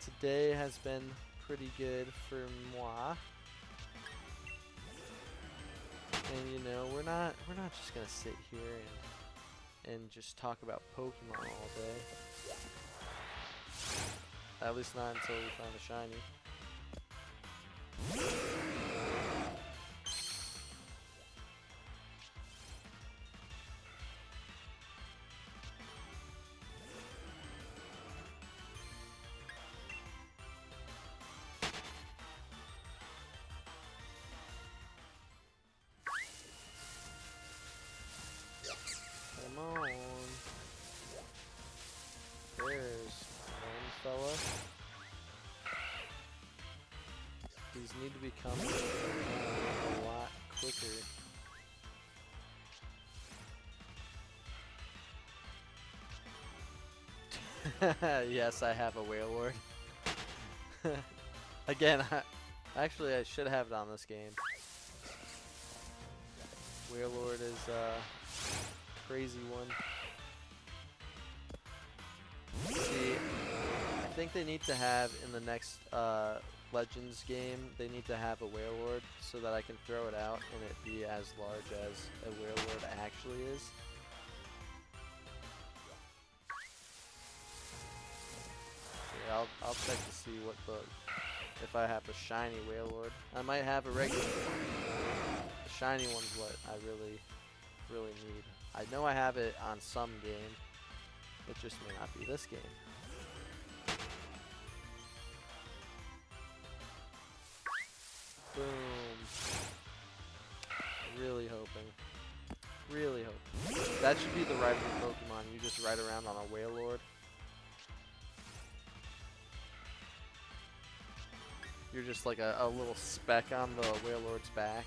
today has been pretty good for moi. And you know, we're not just gonna sit here and just talk about Pokemon all day. At least not until we find a shiny. Come on. There's one fella. These need to be coming a lot quicker. Yes, I have a Wailord. Again, actually I should have it on this game. Wailord is a crazy one. See, I think they need to have in the next Legends game, they need to have a Wailord so that I can throw it out and it be as large as a Wailord actually is. Yeah, I'll check to see what if I have a shiny Wailord. I might have a regular one. The shiny one's what I really need. I know I have it on some game. It just may not be this game. Boom. Really hoping. Really hoping. That should be the right Pokemon. You just ride around on a Wailord. You're just like a little speck on the Wailord's back.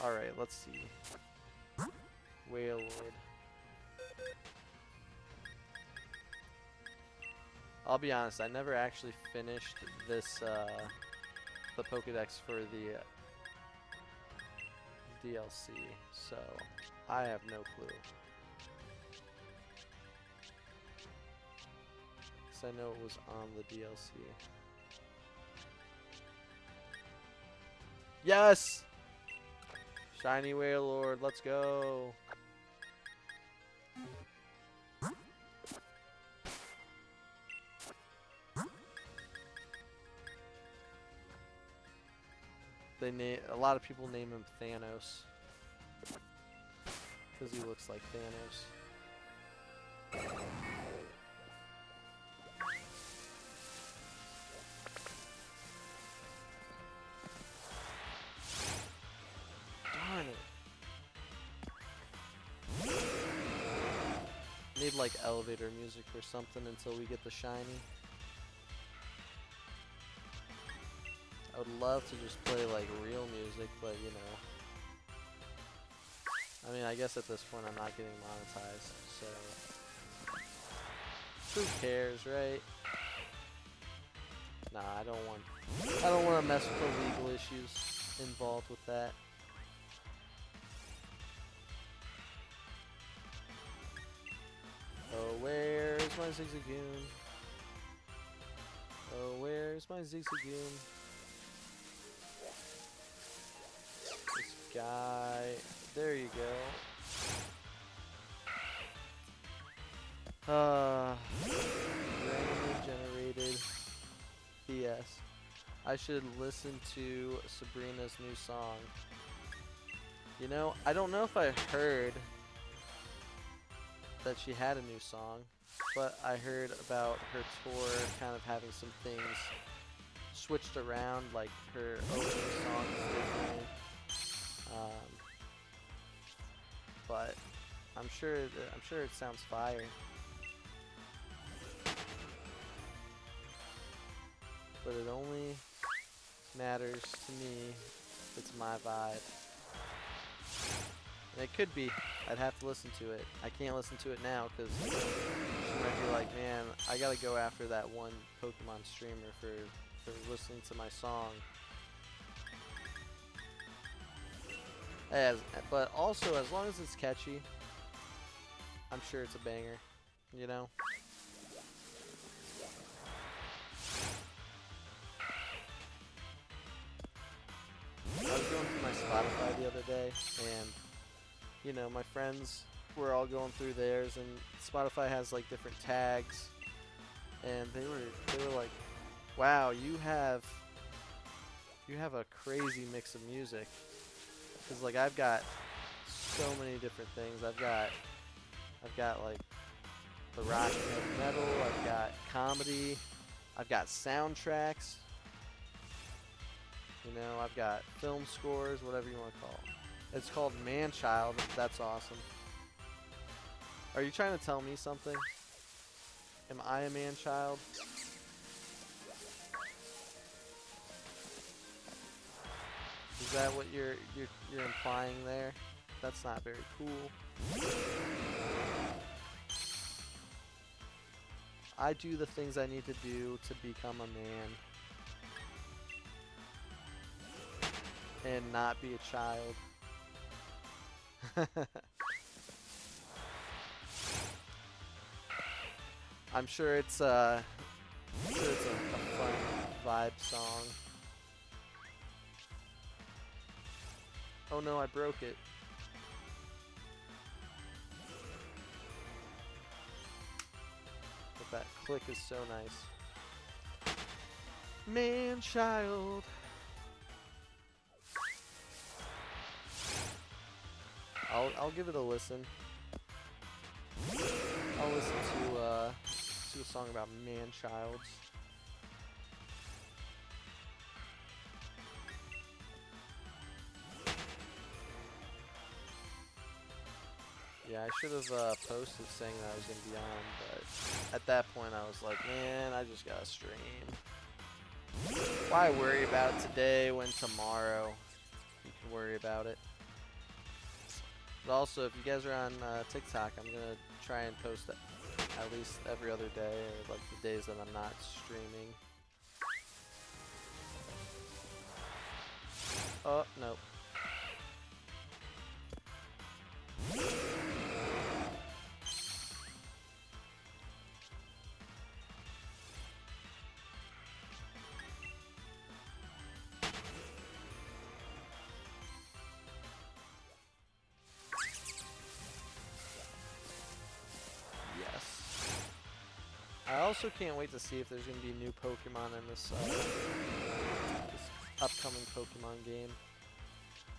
Alright, let's see. Wailord. I'll be honest, I never actually finished this, the Pokédex for the DLC, so I have no clue. Because I know it was on the DLC. Yes! Shiny Wailord, let's go! A lot of people name him Thanos. Because he looks like Thanos. Darn it. Need like elevator music or something until we get the shiny. I would love to just play like real music, but you know. I mean, I guess at this point I'm not getting monetized, so who cares, right? Nah, I don't want to mess with the legal issues involved with that. Oh, where's my Zigzagoon? Oh, where's my Zigzagoon? This guy. There you go. Randomly generated BS. I should listen to Sabrina's new song. You know, I don't know if I heard that she had a new song, but I heard about her tour kind of having some things switched around, like her opening song is different. But I'm sure it sounds fire. But it only matters to me if it's my vibe. And it could be. I'd have to listen to it. I can't listen to it now because she might be like, man, I gotta go after that one Pokemon streamer for listening to my song. But also, as long as it's catchy, I'm sure it's a banger, you know? I was going through my Spotify the other day, and, you know, my friends were all going through theirs, and Spotify has, like, different tags, and they were like, wow, you have a crazy mix of music. Because, like, I've got so many different things. I've got like the rock and heavy metal. I've got comedy. I've got soundtracks. You know, I've got film scores, whatever you want to call it. It's called Manchild. That's awesome. Are you trying to tell me something? Am I a man-child? Is that what you're implying there? That's not very cool. I do the things I need to do to become a man. And not be a child. I'm sure it's a fun vibe song. Oh no, I broke it. But that click is so nice. Man-child. I'll give it a listen. I'll listen to a song about man-childs. Yeah, I should have posted saying that I was gonna be on, but at that point I was like, man, I just gotta stream. Why worry about it today when tomorrow you can worry about it? But also, if you guys are on TikTok, I'm gonna try and post it at least every other day, or like the days that I'm not streaming. Oh, nope. I also can't wait to see if there's going to be new Pokemon in this upcoming Pokemon game.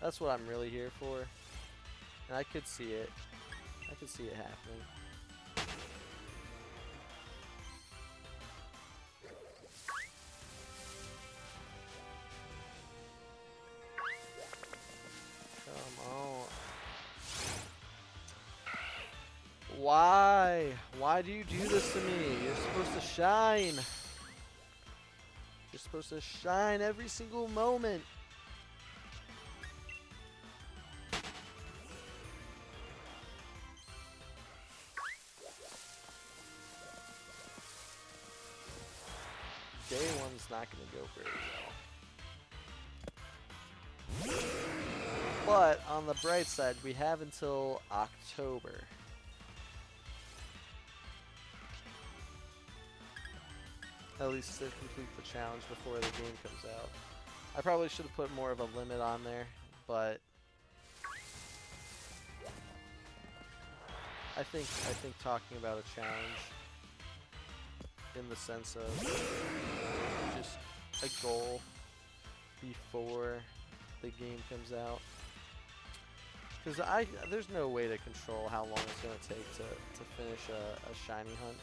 That's what I'm really here for. And I could see it. I could see it happening. Come on. Why? Why do you do this to me? You're supposed to shine. You're supposed to shine every single moment. day one's not going to go very well. But on the bright side, we have until October. At least to complete the challenge before the game comes out. I probably should have put more of a limit on there, but I think talking about a challenge in the sense of just a goal before the game comes out, because there's no way to control how long it's going to take to finish a shiny hunt.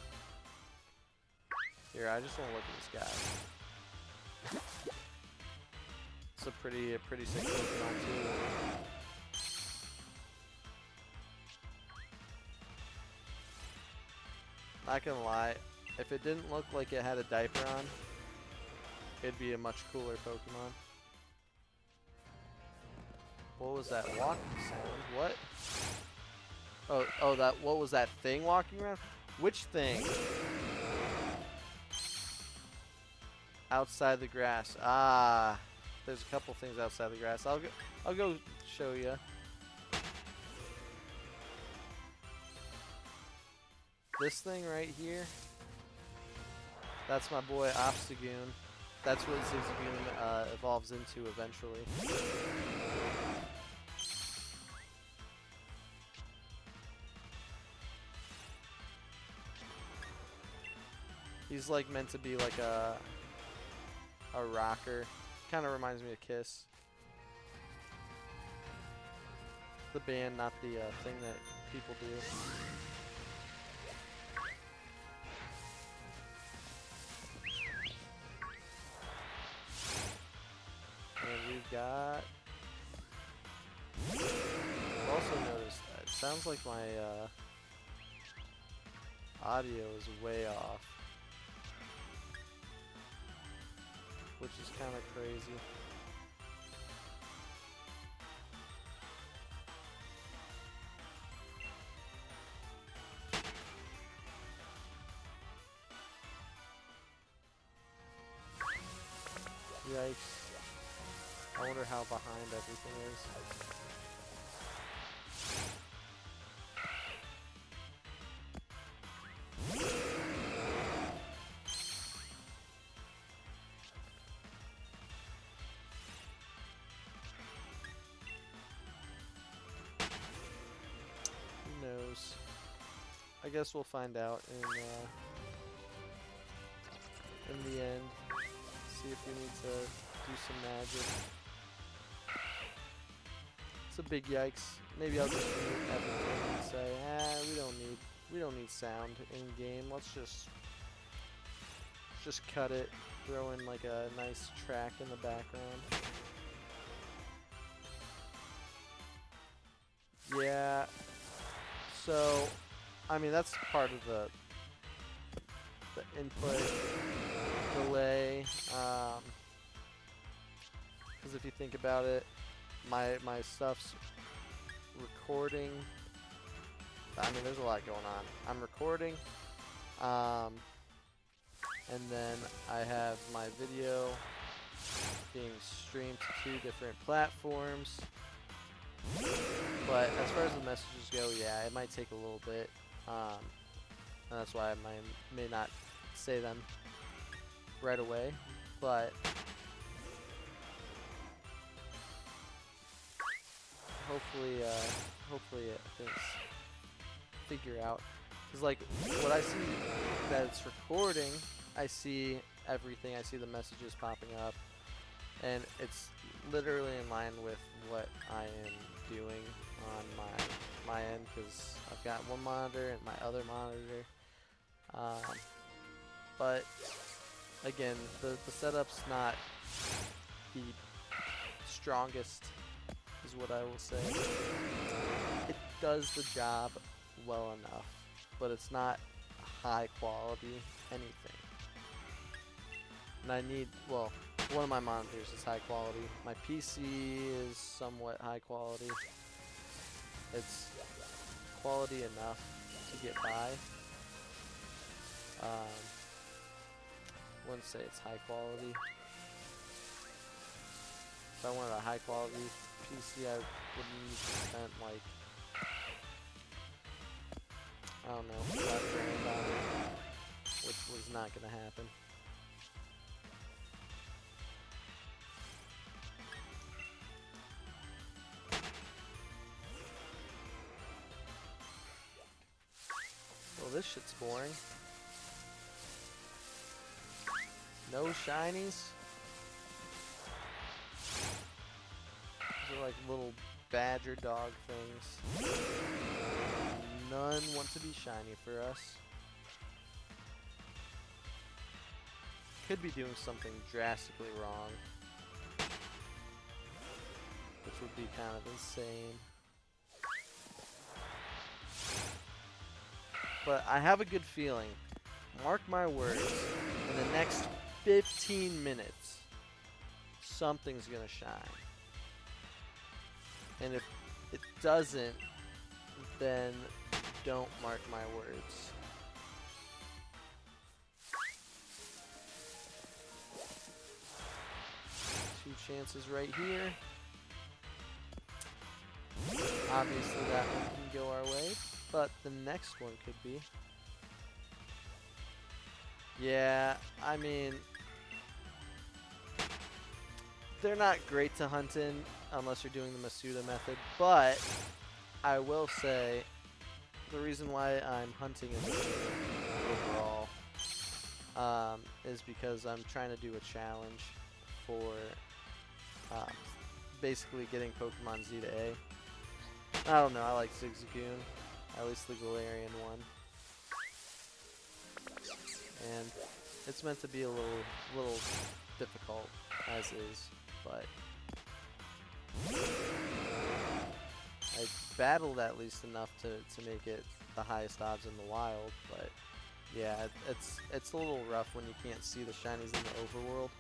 Here, I just want to look at this guy. It's a pretty sick Pokemon too. Not gonna lie, if it didn't look like it had a diaper on, it'd be a much cooler Pokemon. What was that walking sound? What? Oh, what was that thing walking around? Which thing? Outside the grass. Ah, there's a couple things outside the grass. I'll go show you. This thing right here, that's my boy Obstagoon. That's what Zigzagoon evolves into eventually. He's like meant to be like a rocker. Kind of reminds me of Kiss. The band, not the thing that people do. And we've got... I've also noticed that it sounds like my audio is way off, which is kind of crazy. Yikes. I wonder how behind everything is. Who knows? I guess we'll find out in the end. See if we need to do some magic. It's a big yikes. Maybe I'll just mute everything and say, we don't need sound in game. Let's just cut it. Throw in like a nice track in the background. Yeah. So, I mean, that's part of the input delay. Because if you think about it, my stuff's recording. I mean, there's a lot going on. I'm recording, and then I have my video being streamed to 2 different platforms. But as far as the messages go, yeah, it might take a little bit, and that's why I may not say them right away, but hopefully things figure out. Because like what I see that it's recording, I see everything. I see the messages popping up, and it's literally in line with what I am doing on my end, because I've got one monitor and my other monitor. But again, the setup's not the strongest, is what I will say. It does the job well enough, but it's not high quality anything. And I need, well, one of my monitors is high quality. My PC is somewhat high quality. It's quality enough to get by. wouldn't say it's high quality. If I wanted a high quality PC, I would need to spend like, I don't know, $5 grand on it, which was not gonna happen. Well, this shit's boring. No shinies. These are like little badger dog things. None want to be shiny for us. Could be doing something drastically wrong, which would be kind of insane. But I have a good feeling. Mark my words, in the next 15 minutes, something's gonna shine. And if it doesn't, then don't mark my words. Two chances right here. Obviously that one can go our way, but the next one could be. Yeah, I mean, they're not great to hunt in unless you're doing the Masuda method, but I will say the reason why I'm hunting in this game overall is because I'm trying to do a challenge for basically getting Pokemon Z to A. I don't know, I like Zigzagoon, at least the Galarian one. And it's meant to be a little difficult as is, but I battled at least enough to make it the highest odds in the wild, but yeah, it's a little rough when you can't see the shinies in the overworld.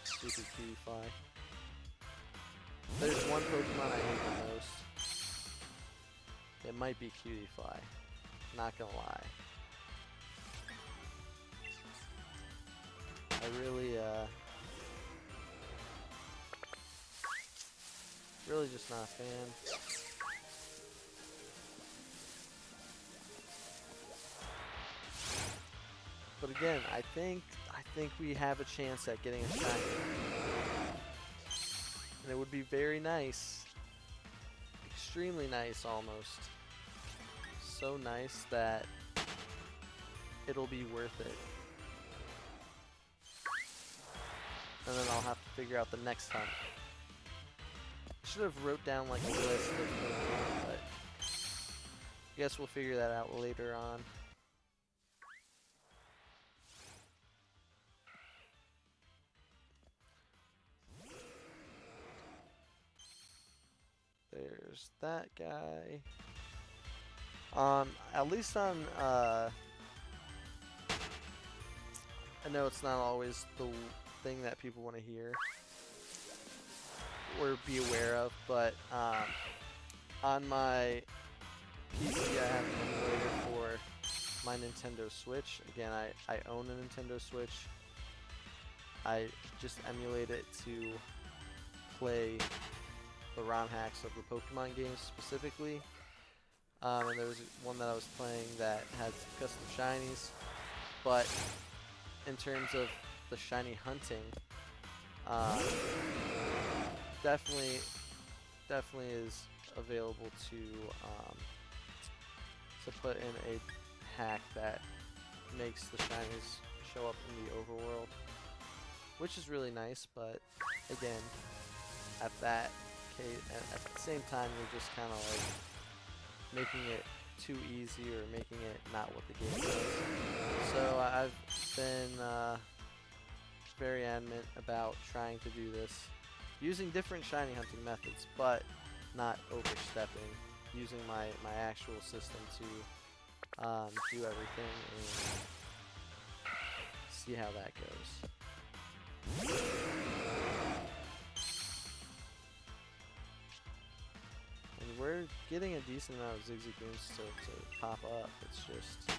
Stupid Cutie. There's one Pokemon I hate the most. It might be Cutie, not gonna lie. I really just not a fan. But again, I think we have a chance at getting a shiny. And it would be very nice. Extremely nice almost. So nice that it'll be worth it. And then I'll have to figure out the next hunt. I should have wrote down like a list of Pokemon, but I guess we'll figure that out later on. There's that guy. At least on, I know it's not always the thing that people want to hear or be aware of, but on my PC I have an emulator for my Nintendo Switch. Again, I own a Nintendo Switch. I just emulate it to play the ROM hacks of the Pokemon games specifically. And there was one that I was playing that had custom shinies, but in terms of the shiny hunting, definitely is available to put in a hack that makes the shinies show up in the overworld, which is really nice. But again, at that case, at the same time, you're just kind of like making it too easy or making it not what the game does. So I've been very adamant about trying to do this using different shiny hunting methods, but not overstepping, using my actual system to do everything and see how that goes. And we're getting a decent amount of Zigzagoons to pop up. It's just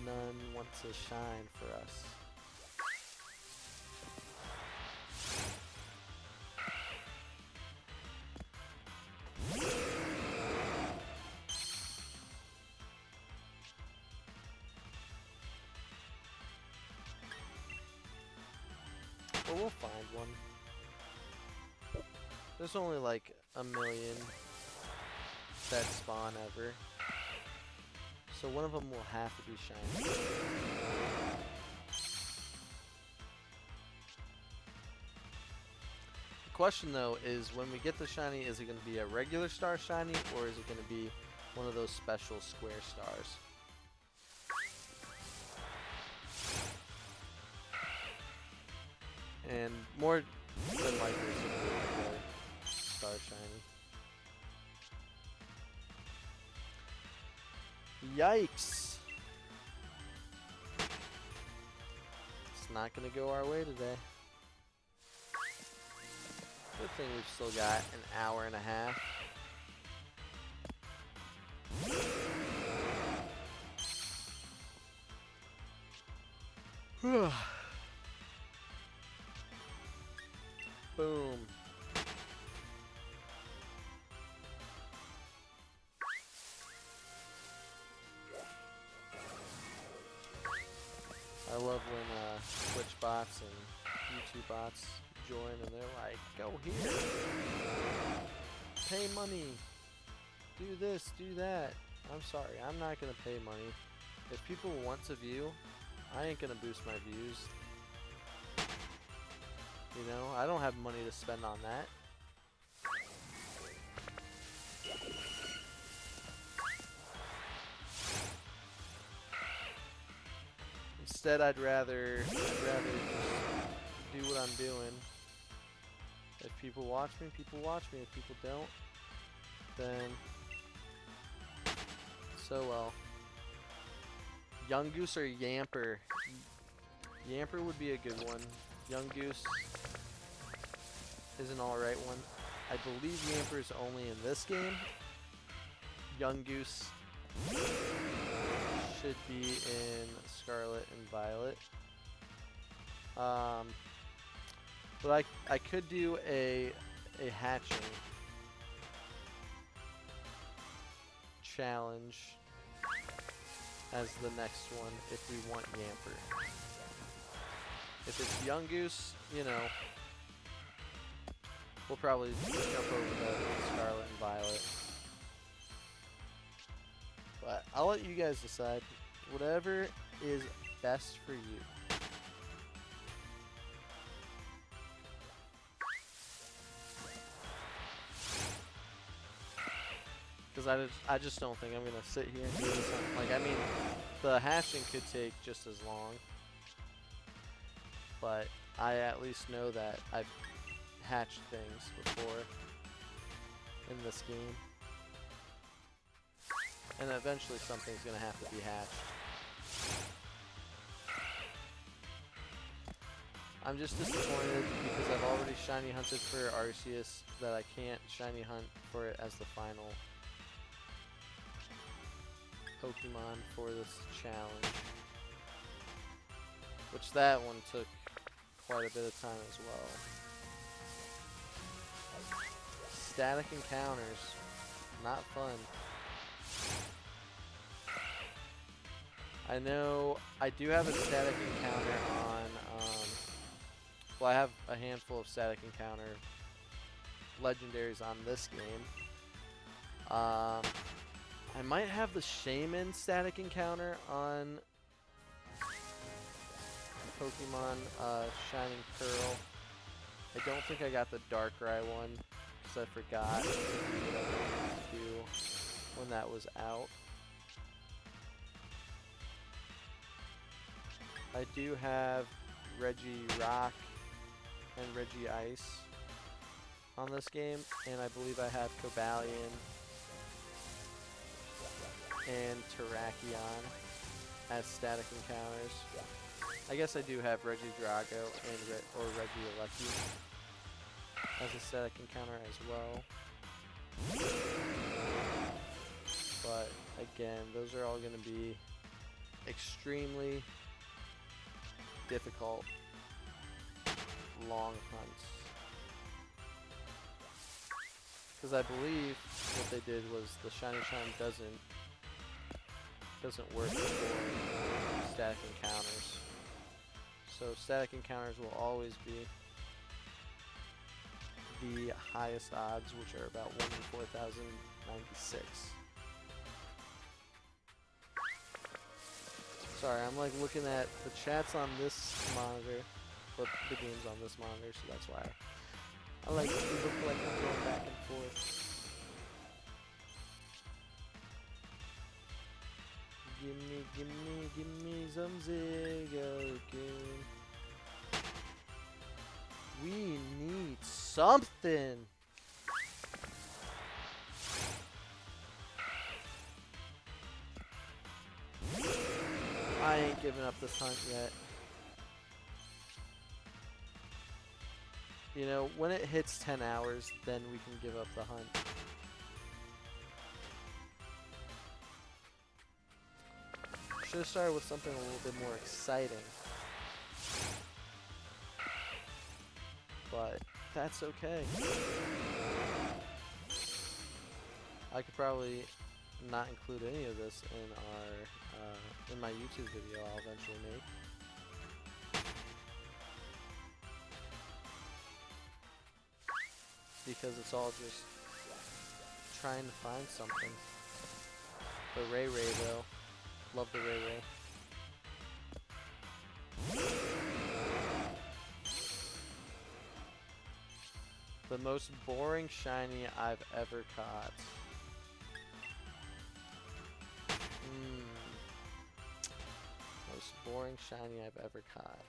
none want to shine for us. But we'll find one. There's only like a million that spawn ever. So one of them will have to be shiny. The question though is, when we get the shiny, is it going to be a regular star shiny, or is it going to be one of those special square stars? And more than likely it's going to be a regular star shiny. Yikes! It's not gonna go our way today. Good thing we've still got an hour and a half. Boom. I love when Twitch bots and YouTube bots join and they're like, go here, pay money, do this, do that. I'm sorry, I'm not gonna pay money. If people want to view, I ain't gonna boost my views. You know, I don't have money to spend on that. Instead, I'd rather just do what I'm doing. If people watch me, people watch me. If people don't, then so well. Young Goose or Yamper? Yamper would be a good one. Young Goose is an alright one. I believe Yamper is only in this game. Young Goose should be in Scarlet and Violet. But I could do a hatching challenge as the next one if we want Yamper. If it's Young Goose, you know, we'll probably jump over the Scarlet and Violet. But I'll let you guys decide. Whatever is best for you. Because I just don't think I'm going to sit here and do this. Like, I mean, the hatching could take just as long. But I at least know that I've hatched things before in this game. And eventually something's going to have to be hatched. I'm just disappointed because I've already shiny hunted for Arceus that I can't shiny hunt for it as the final Pokemon for this challenge. Which that one took quite a bit of time as well. Static encounters. Not fun. I know I do have a static encounter on, well, I have a handful of static encounter legendaries on this game. I might have the Shaman static encounter on Pokemon Shining Pearl. I don't think I got the Darkrai one because I forgot to do what I wanted to do when that was out. I do have Regirock and Regice on this game, and I believe I have Cobalion and Terrakion as static encounters. I guess I do have Regidrago and Regieleki as a static encounter as well. But again, those are all going to be extremely difficult, long hunts. Because I believe what they did was the Shiny Charm doesn't work for static encounters. So static encounters will always be the highest odds, which are about 1 in 4,096. Sorry, I'm like looking at the chats on this monitor, but the game's on this monitor, so that's why I like to look like I'm going back and forth. Gimme some Zigzagoon. We need something. I ain't giving up this hunt yet. You know, when it hits 10 hours, then we can give up the hunt. Should have started with something a little bit more exciting. But that's okay. I could probably not include any of this in our in my YouTube video I'll eventually make. Because it's all just trying to find something. The Ray Ray though. Love the Ray Ray. The most boring shiny I've ever caught. Most boring shiny I've ever caught.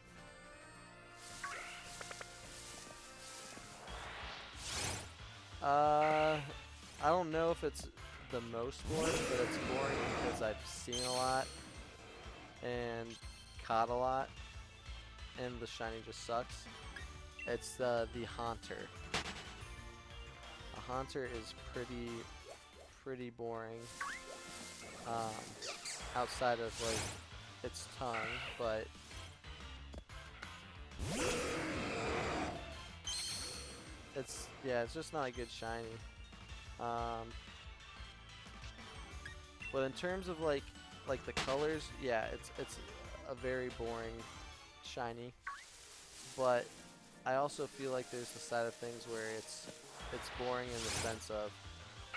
I don't know if it's the most boring, but it's boring because I've seen a lot and caught a lot, and the shiny just sucks. It's the Haunter. A Haunter is pretty boring. Outside of like its tongue, but it's just not a good shiny. But in terms of like the colors, yeah, it's a very boring shiny. But I also feel like there's the side of things where it's boring in the sense of,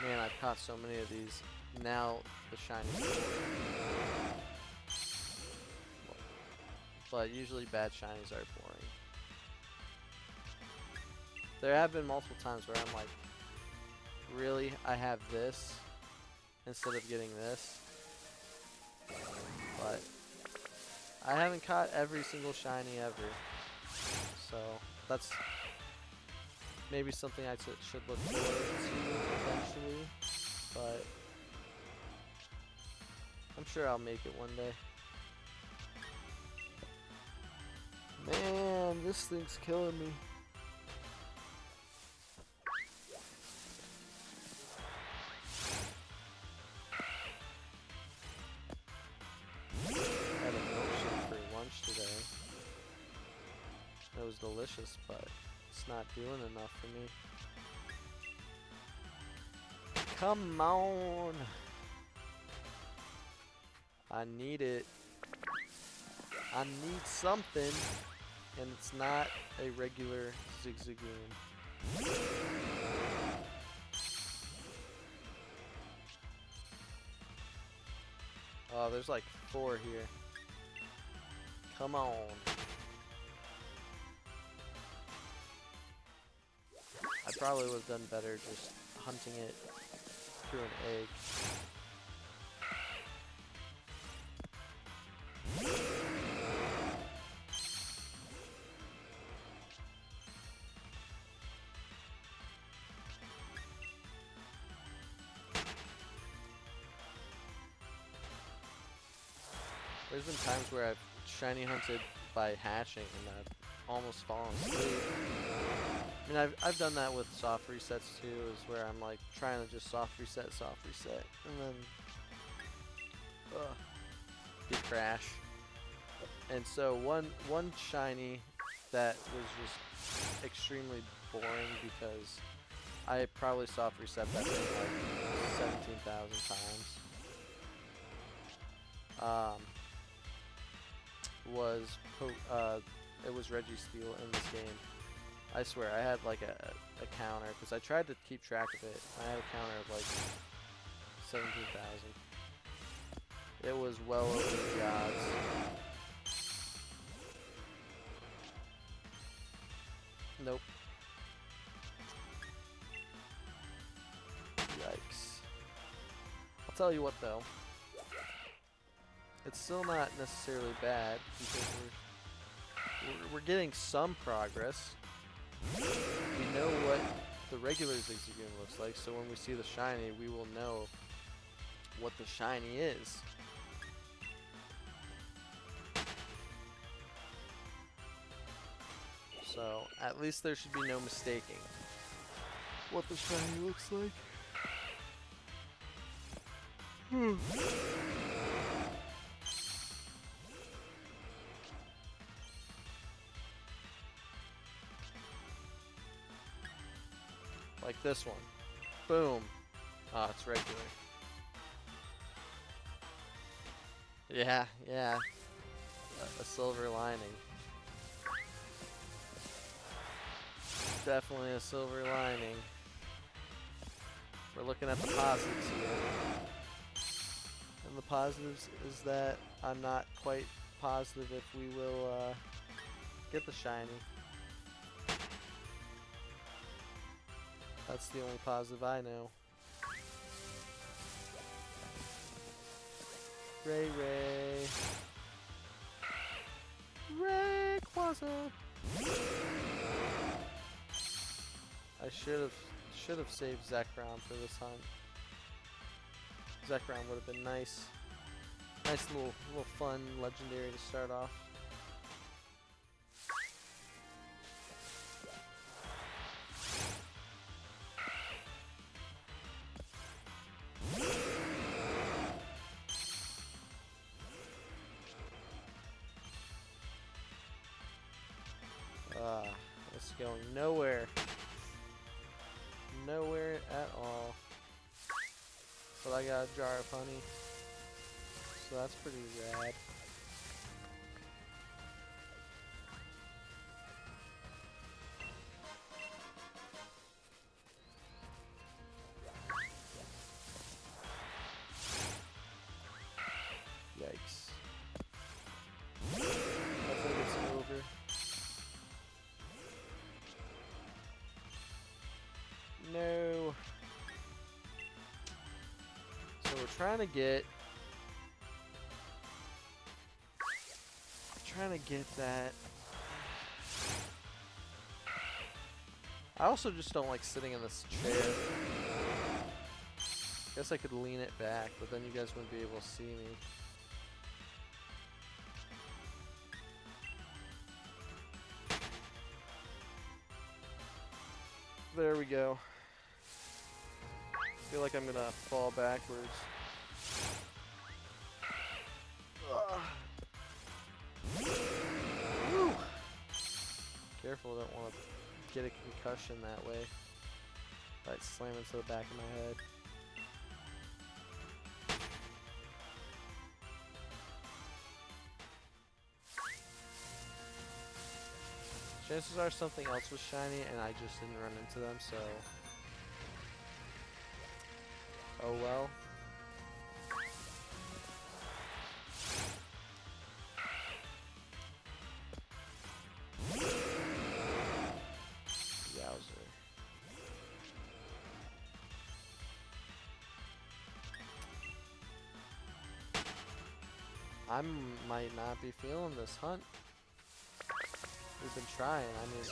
man, I've caught so many of these. Now the shiny. But usually bad shinies are boring. There have been multiple times where I'm like, really, I have this instead of getting this. But I haven't caught every single shiny ever. So that's maybe something I should look forward to eventually. But I'm sure I'll make it one day. Man, this thing's killing me. I had a milkshake for lunch today. It was delicious, but it's not doing enough for me. Come on! I need it. I need something, and it's not a regular Zigzagoon. Oh, there's like 4 here. Come on. I probably would have done better just hunting it through an egg. There's been times where I've shiny hunted by hatching and I've almost fallen asleep. I mean, I've done that with soft resets too, is where I'm like trying to just soft reset, and then Ugh. Did crash. And so one shiny that was just extremely boring because I probably soft reset that thing like 17,000 times. It was Registeel in this game. I swear, I had like a counter, because I tried to keep track of it. I had a counter of like 17,000. It was well over the odds. Nope. Yikes. I'll tell you what though. It's still not necessarily bad, because we're getting some progress. We know what the regular Zigzagoon looks like, so when we see the shiny, we will know what the shiny is. So, at least there should be no mistaking what the shiny looks like. Like this one. Boom. Ah, it's regular. Yeah, yeah. A silver lining. Definitely a silver lining. We're looking at the positives here. And the positives is that I'm not quite positive if we will get the shiny. That's the only positive I know. Ray Ray. Rayquaza. I should have saved Zekrom for this hunt. Zekrom would have been nice. Nice little fun legendary to start off. It's going nowhere. Nowhere at all. But I got a jar of honey. So that's pretty rad. Yikes. I think it's over. No. So we're trying to get that. I also just don't like sitting in this chair. Guess I could lean it back, but then you guys wouldn't be able to see me. There we go. I feel like I'm gonna fall backwards. Woo. Careful, I don't want to get a concussion that way. I'd slam into the back of my head. Chances are something else was shiny and I just didn't run into them, so... Oh well. Yowzer. I might not be feeling this hunt. We've been trying, I mean,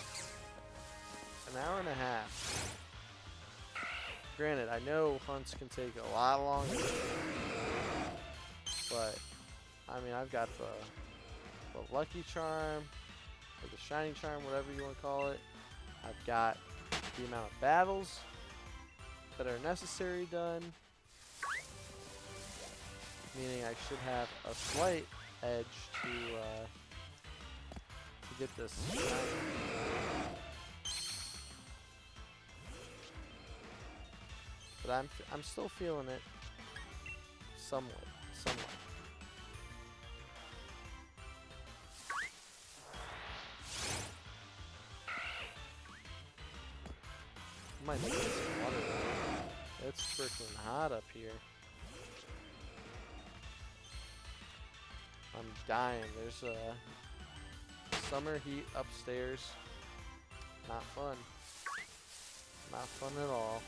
an hour and a half. Granted, I know hunts can take a lot longer than that, but, I mean, I've got the Lucky Charm, or the Shiny Charm, whatever you want to call it. I've got the amount of battles that are necessary done. meaning I should have a slight edge to get this shiny. But I'm still feeling it somewhat. Might need to get some water though. It's freaking hot up here. I'm dying. There's summer heat upstairs. Not fun. Not fun at all.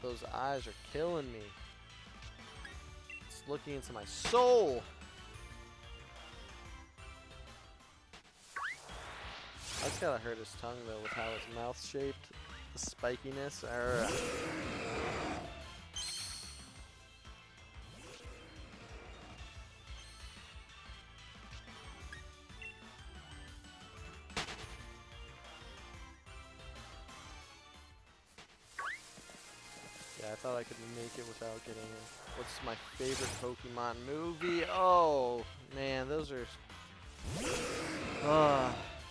Those eyes are killing me. It's looking into my soul. That's gotta hurt his tongue though with how his mouth's shaped. The spikiness. Yeah, I thought I could make it without getting it. What's my favorite Pokemon movie? Oh, man, those are...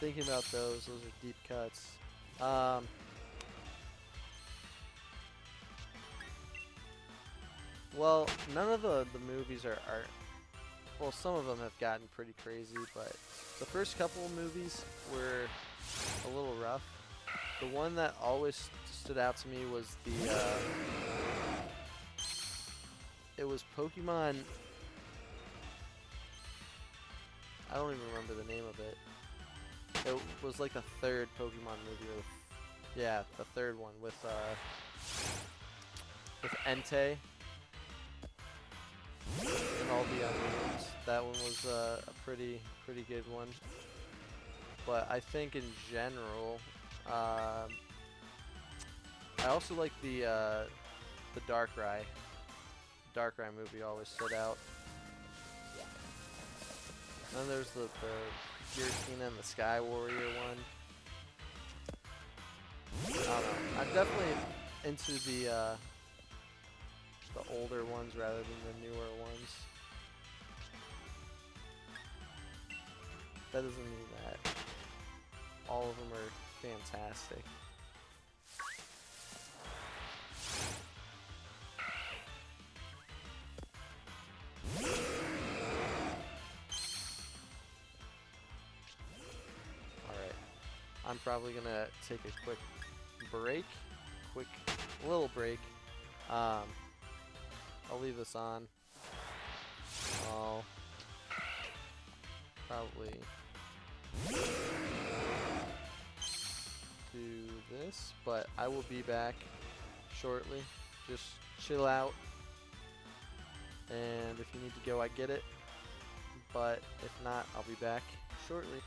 thinking about those are deep cuts. Well, none of the movies are... Well, some of them have gotten pretty crazy, but the first couple of movies were a little rough. The one that always stood out to me was the... it was Pokemon... I don't even remember the name of it. It was like the third Pokemon movie, or yeah, the third one with Entei and all the unknowns. That one was a pretty good one. But I think in general, I also like the Darkrai. Darkrai movie always stood out. And then there's the Giratina and the Sky Warrior one. I don't know. I'm definitely into the older ones rather than the newer ones. That doesn't mean that all of them are fantastic. I'm probably gonna take a quick break, little break. I'll leave this on. I'll probably do this, but I will be back shortly. Just chill out, and if you need to go, I get it. But if not, I'll be back shortly.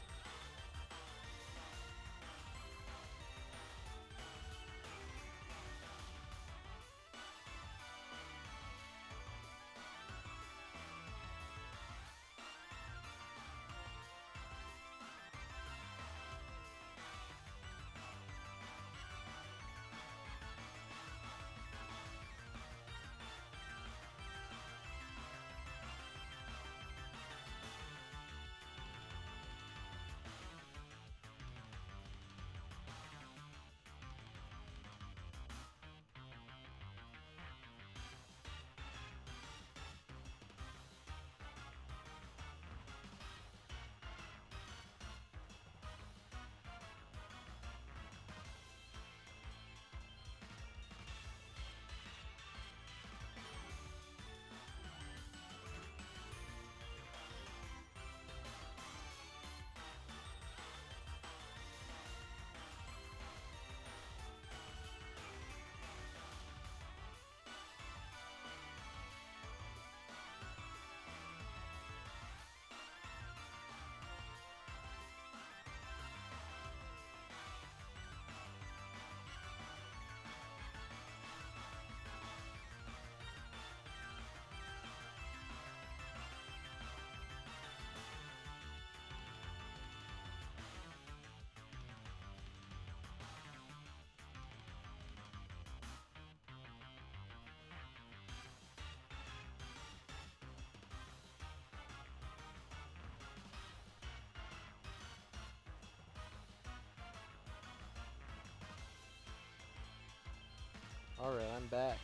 Alright, I'm back.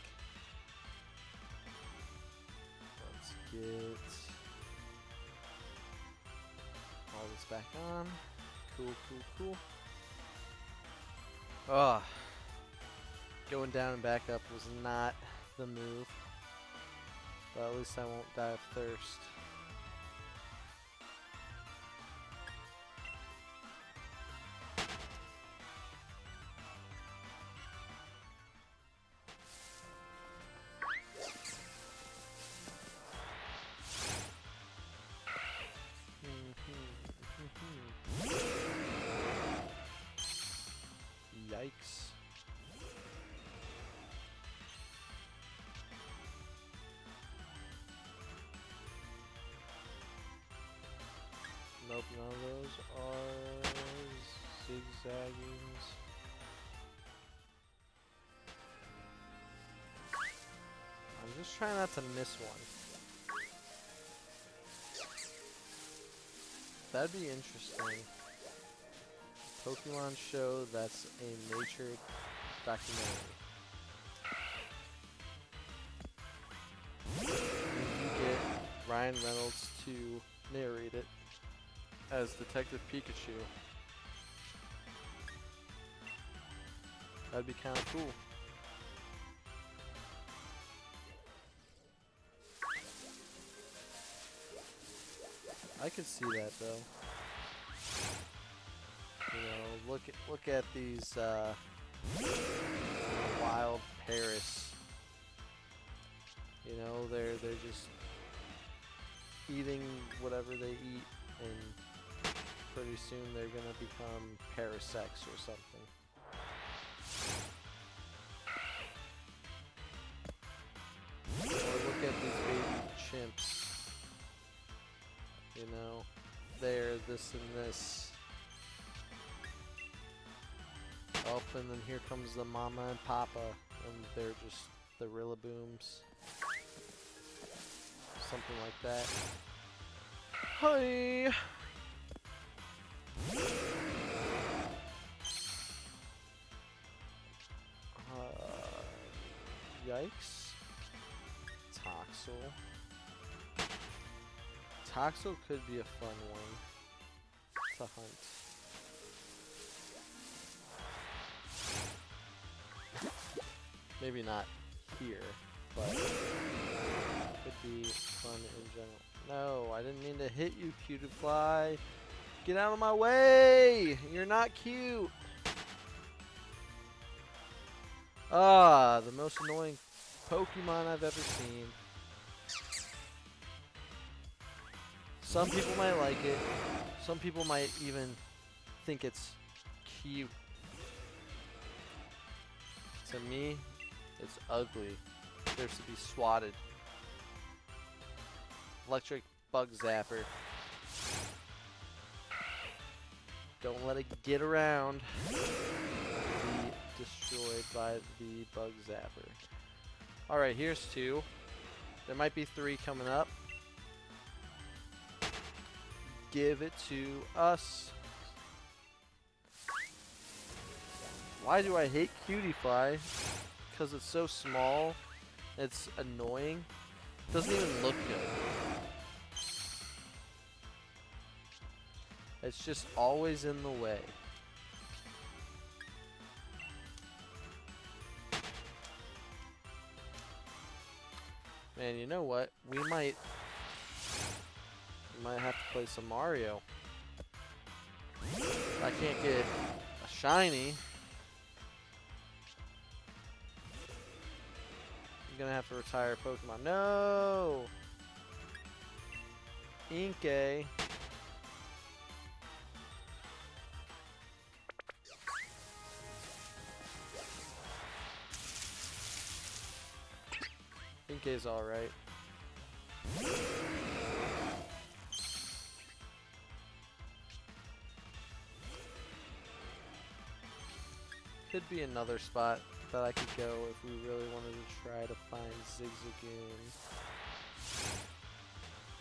Let's get all this back on. Cool, cool, cool. Ah, going down and back up was not the move. But at least I won't die of thirst. Yikes. Nope, none of those are zigzaggings. I'm just trying not to miss one. That'd be interesting. Pokemon show that's a nature documentary. And you get Ryan Reynolds to narrate it as Detective Pikachu. That'd be kind of cool. I could see that though. You know, look at these wild Paris. You know, they're just eating whatever they eat, and pretty soon they're gonna become Parasects or something. Or look at these baby chimps. You know, they're this and this. Up, and then here comes the mama and papa, and they're just the Rillabooms. Something like that. Hi! Yikes. Toxel. Toxel could be a fun one to hunt. Maybe not here, but could be fun in general. No, I didn't mean to hit you, Cutiefly. Get out of my way! You're not cute! Ah, the most annoying Pokemon I've ever seen. Some people might like it. Some people might even think it's cute. To me, it's ugly. It deserves to be swatted. Electric Bug Zapper. Don't let it get around. Be destroyed by the Bug Zapper. Alright, here's 2. There might be 3 coming up. Give it to us. Why do I hate Cutiefly? Because it's so small. It's annoying. It doesn't even look good. It's just always in the way. Man, you know what? We might have to play some Mario. I can't get a shiny. I'm gonna have to retire Pokemon. No! Inkay. Inkay's alright. Could be another spot that I could go if we really wanted to try to find Zigzagoon.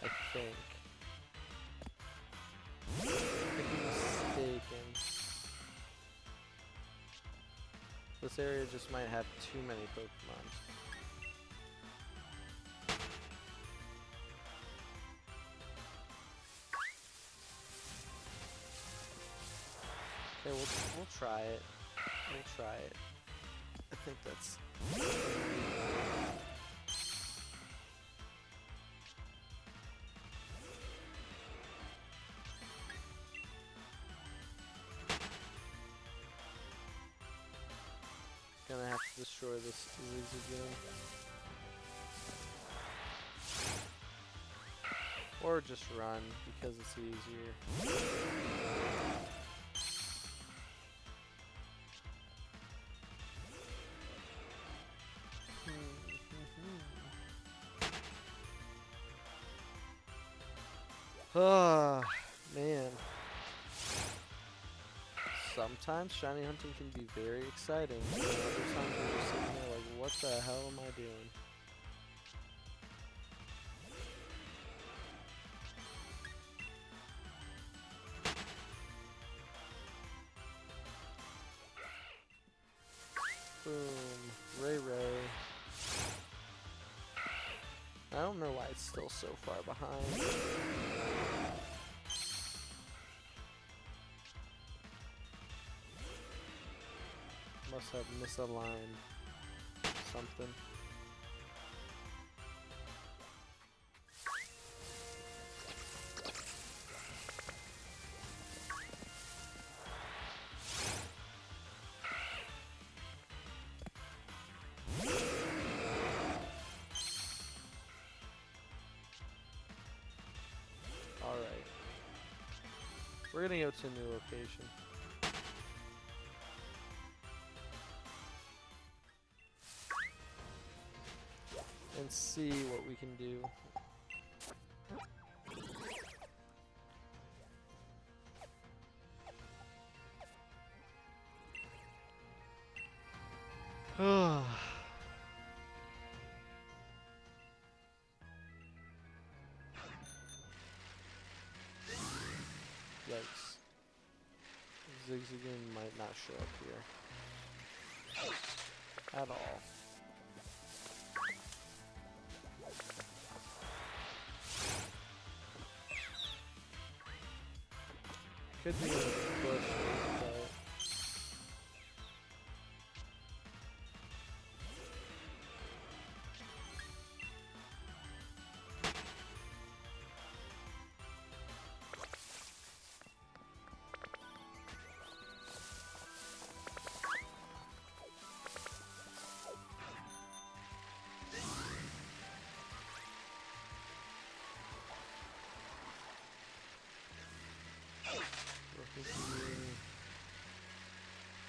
I think. I could be mistaken. This This area just might have too many Pokemon. Okay, we'll try it. We'll try it. I think that's gonna have to destroy this Zigzagoon. Or just run because it's easier. Ah, man. Sometimes shiny hunting can be very exciting, and other times you're just sitting there like, what the hell am I doing? Boom. Ray Ray. I don't know why it's still so far behind. Must have misaligned something. Alright. We're gonna go to a new location. And see what we can do. Yikes. Zigzagoon might not show up here. At all. Could be in the bush, but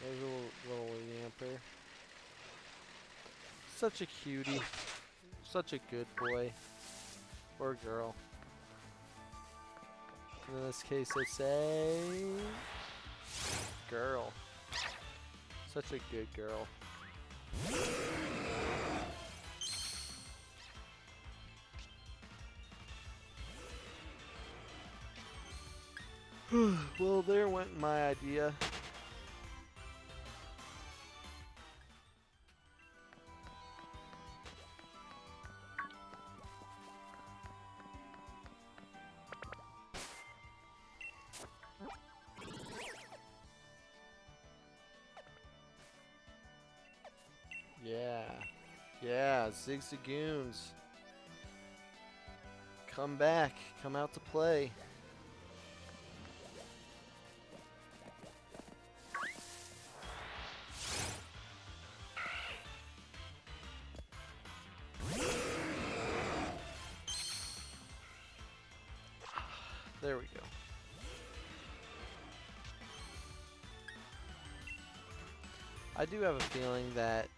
there's a little Yamper. Such a cutie. Such a good boy. Or girl. In this case, it's a girl. Such a good girl. Well, there went my idea. Yeah, Zigzagoons. Come back, come out to play. There we go. I do have a feeling that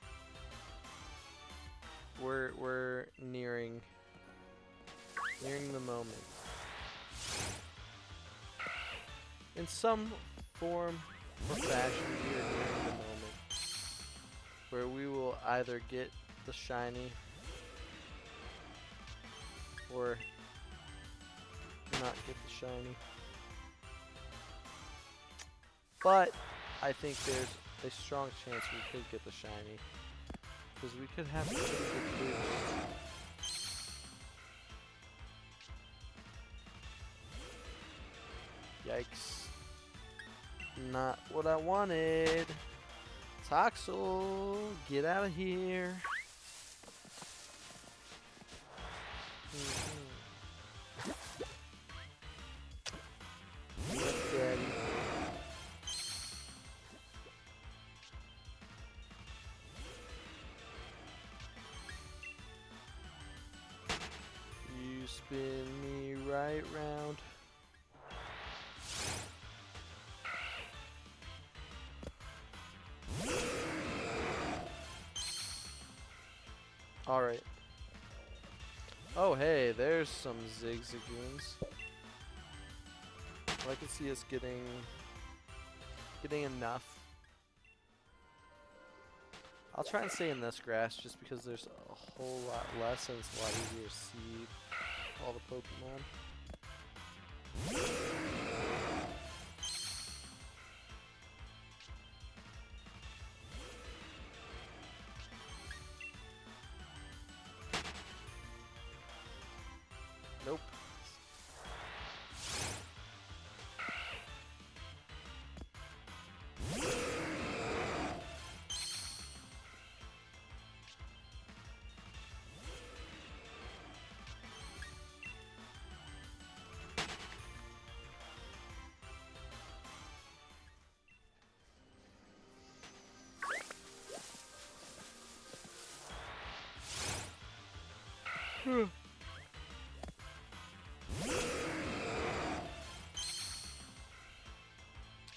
we're nearing the moment. In some form or fashion, we are nearing the moment where we will either get the shiny or not get the shiny. But I think there's a strong chance we could get the shiny. Because we could have a pretty good boost. Yikes. Not what I wanted. Toxel, get out of here. Yep, Daddy. You spin me right round. Alright. Oh hey, there's some Zigzagoons. I can see us getting enough. I'll try and stay in this grass just because there's a whole lot less and it's a lot easier to see all the Pokemon. Nope.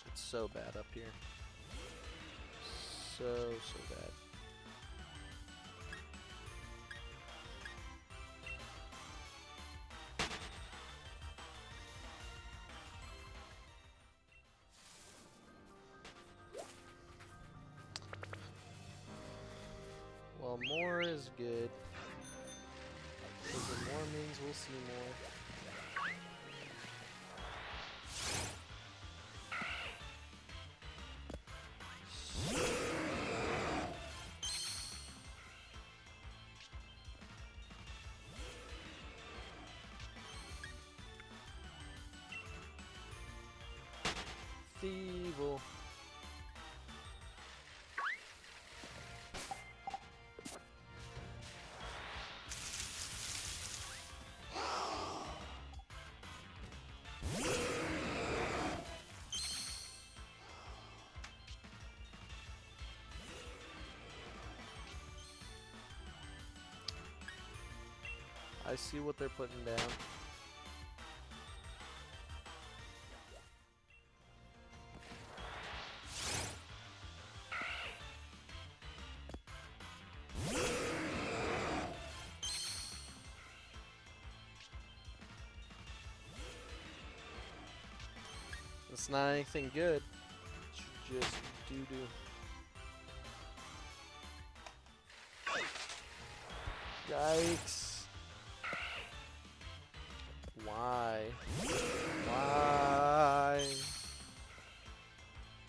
It's so bad up here. So bad. Well, more is good. Because the more means we'll see more. Thievel. I see what they're putting down. It's not anything good. It's just doo-doo. Yikes. Why? Why?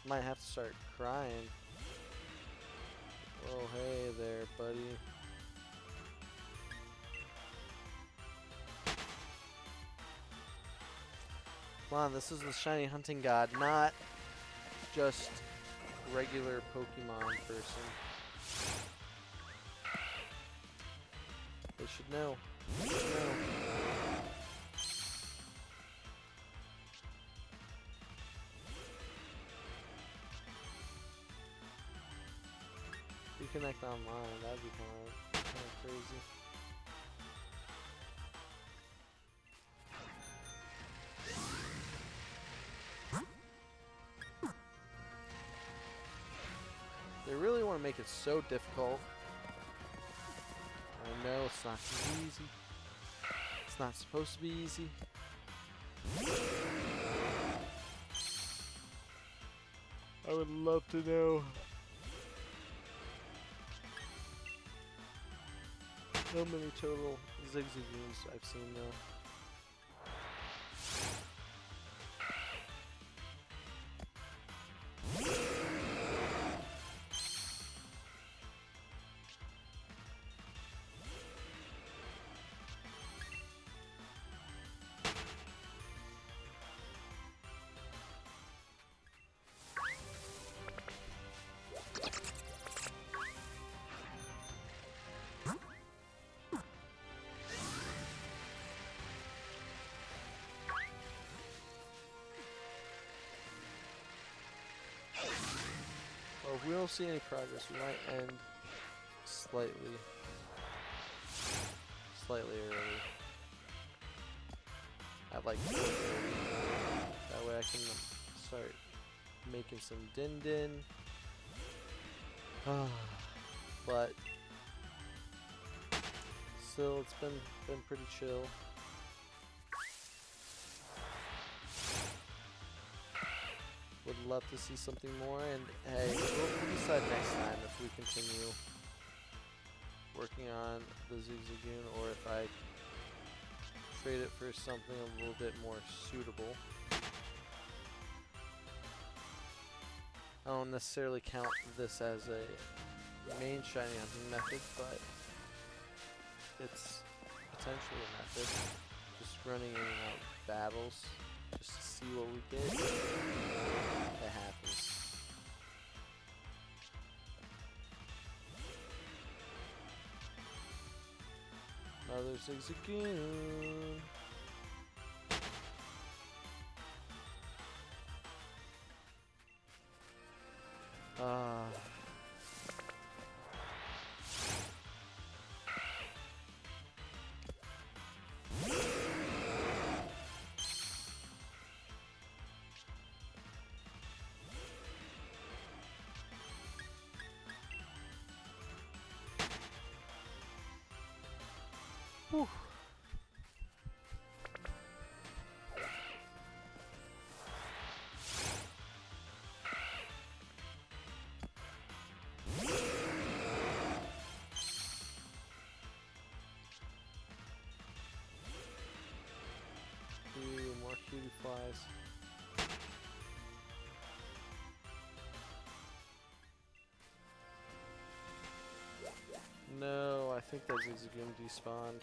Might have to start crying. Oh, hey there, buddy. Come on, this is the shiny hunting god, not just regular Pokemon person. They should know. They should know. Reconnect online, that'd be kind of crazy. They really want to make it so difficult. I know it's not gonna be easy. It's not supposed to be easy. I would love to know how many total Zigzagoons I've seen though. don't see any progress. We might end slightly early. At like 4:30. That way I can start making some din. But still, it's been pretty chill. Would love to see something more, and hey, we'll decide next time if we continue working on the Zigzagoon or if I trade it for something a little bit more suitable. I don't necessarily count this as a main shiny hunting method, but it's potentially a method. Just running in and out of battles just to see what we get. That happens. Another Zigzagoon. Whew. Ew, more cutie flies. No, I think that Zigzagoon despawned.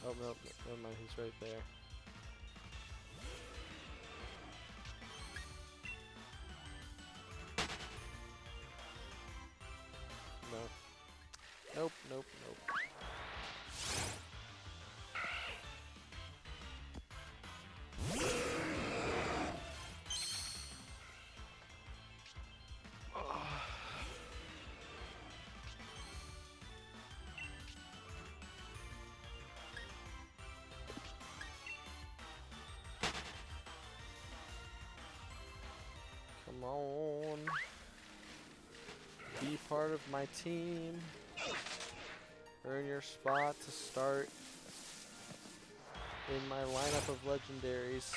Oh, no, never mind, he's right there. No. Nope, nope, nope. Come on. Be part of my team. Earn your spot to start in my lineup of legendaries.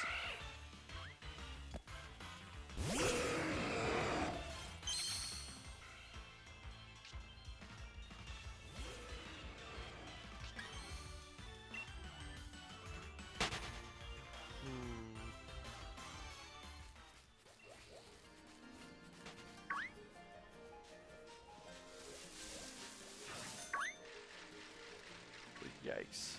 Yikes.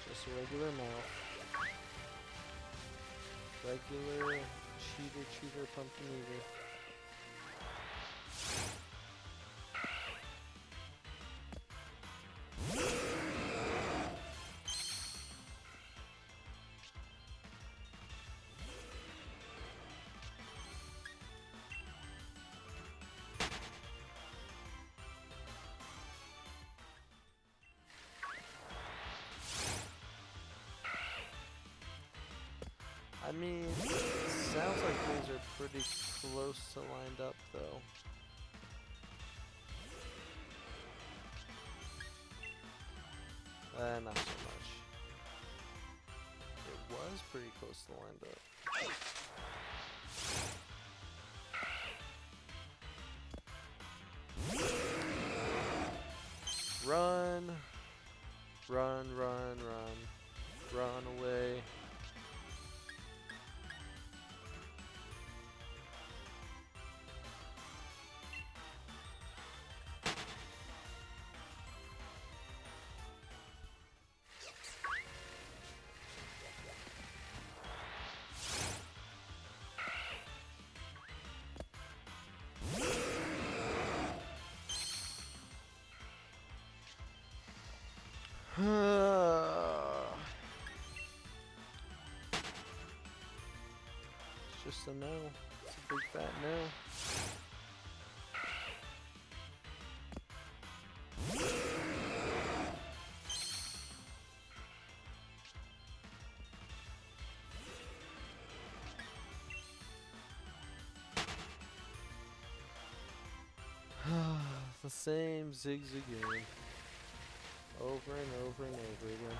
Just a regular mouth. Regular cheater pumpkin eater. I mean, it sounds like things are pretty close to lined up, though. Not so much. It was pretty close to lined up. Run! Run, run, run. Run away. It's just a no. It's a big fat no. The same zigzag game. Over and over and over again.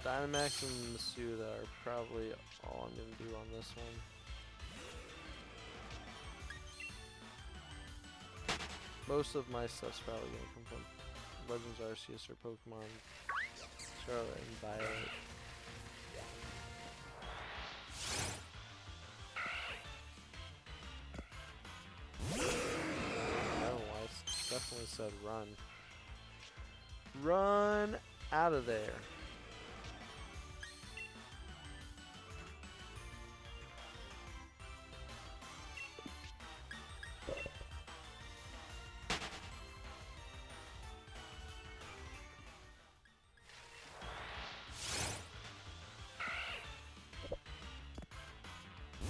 Dynamax and Masuda are probably all I'm going to do on this one. Most of my stuff's probably going to come from Legends Arceus or Pokemon Scarlet and Violet. No, I definitely said run. Run out of there.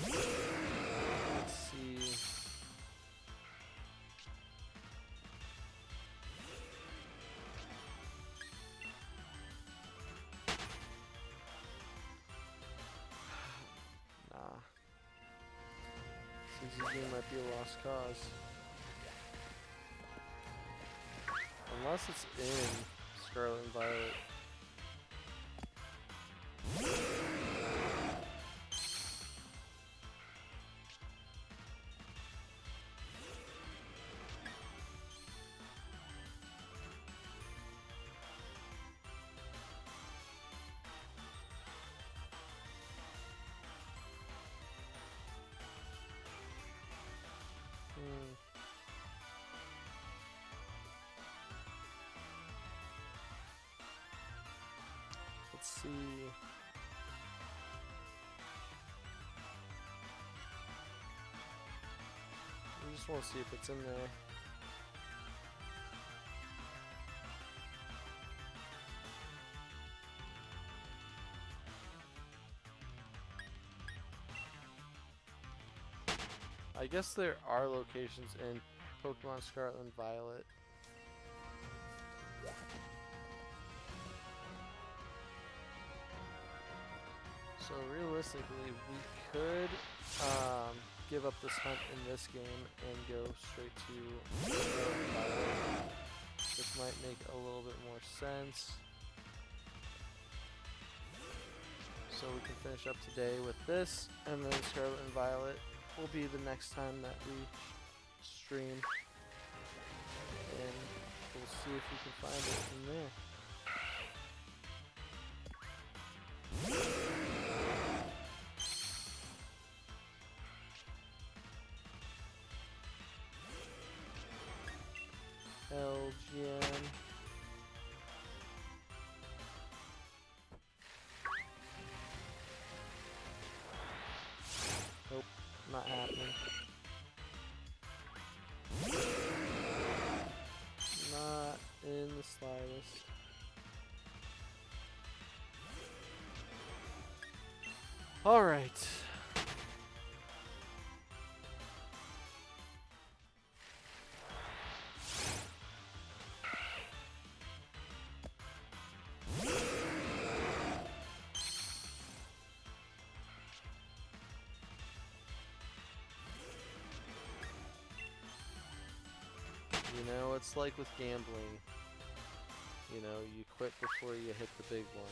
Let's see. Nah. Zigzag might be a lost cause. Unless it's in Scarlet and Violet. Let's see. I just want to see if it's in there. I guess there are locations in Pokemon Scarlet and Violet. So realistically, we could give up this hunt in this game and go straight to Scarlet and Violet. This might make a little bit more sense. So we can finish up today with this, and then Scarlet and Violet will be the next time that we stream. And we'll see if we can find it in there. LGN. Nope, not happening. Not in the slightest. All right. You know, it's like with gambling. You know, you quit before you hit the big one.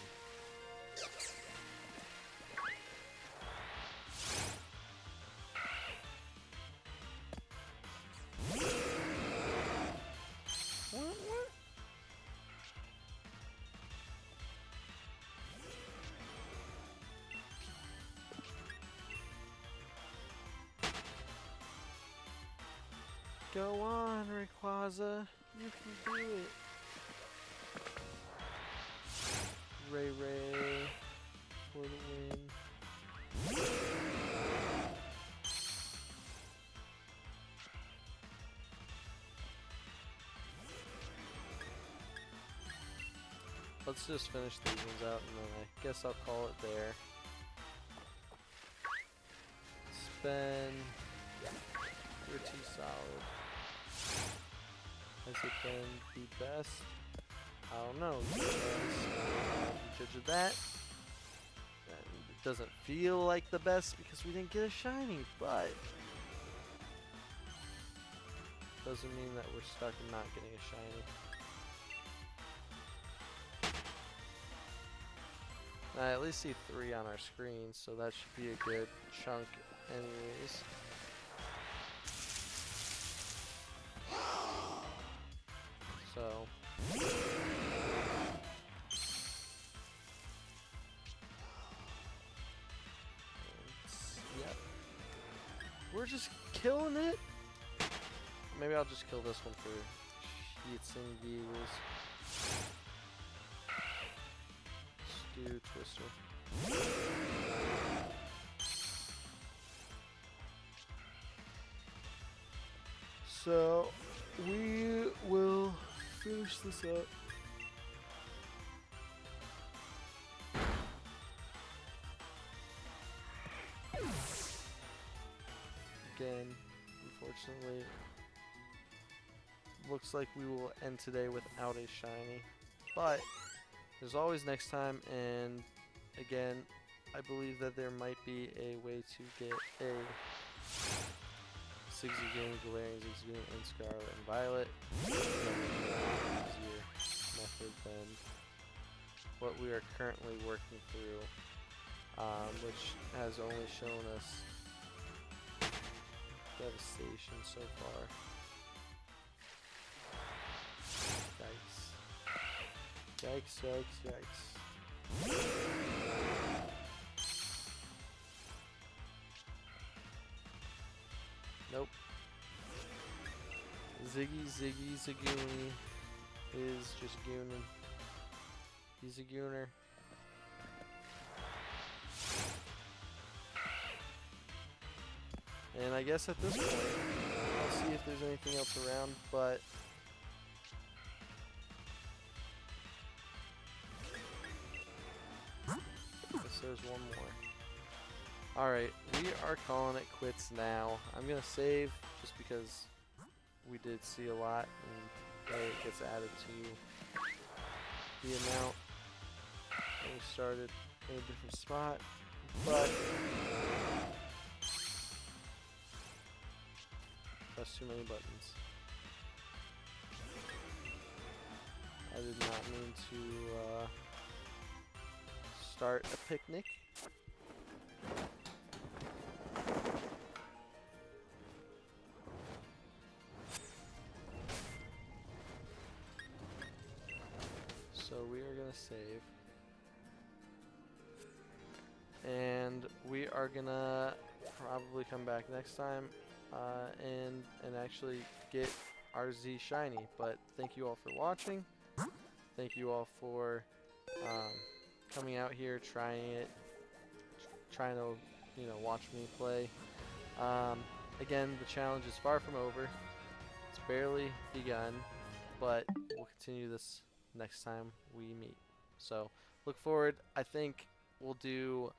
Go on, Rayquaza. You can do it. Ray Ray for the win. Let's just finish these ones out and then I guess I'll call it there. Spin. Pretty solid. Has it been the best? I don't know. Judge of that. And it doesn't feel like the best because we didn't get a shiny, but doesn't mean that we're stuck in not getting a shiny. I at least see 3 on our screen, so that should be a good chunk anyways. So yep. We're just killing it. Maybe I'll just kill this one for shits and giggles. Stew Twister. So we will finish this up. Again, unfortunately, looks like we will end today without a shiny, but there's always next time, and again, I believe that there might be a way to get a Zigzagoon, Galarian Zigzagoon, and Scarlet and Violet. Easier method than what we are currently working through, which has only shown us devastation so far. Yikes. Yikes, yikes, yikes. Nope. Ziggy Zagoony is just gooning. He's a gooner. And I guess at this point, I'll see if there's anything else around, but I guess there's one more. Alright, we are calling it quits now. I'm gonna save just because we did see a lot and it gets added to the amount. And we started in a different spot, but press too many buttons. I did not mean to start a picnic. So we are gonna save. And we are gonna probably come back next time and actually get our Z shiny. But thank you all for watching. Thank you all for coming out here, trying to watch me play. Again, the challenge is far from over. It's barely begun, but we'll continue this next time we meet. So look forward. I think we'll do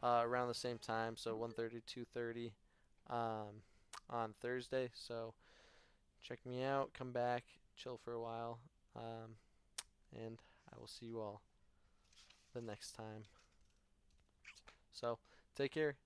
around the same time, so 1:30, 2:30 on Thursday. So check me out, come back, chill for a while, and I will see you all the next time. So take care.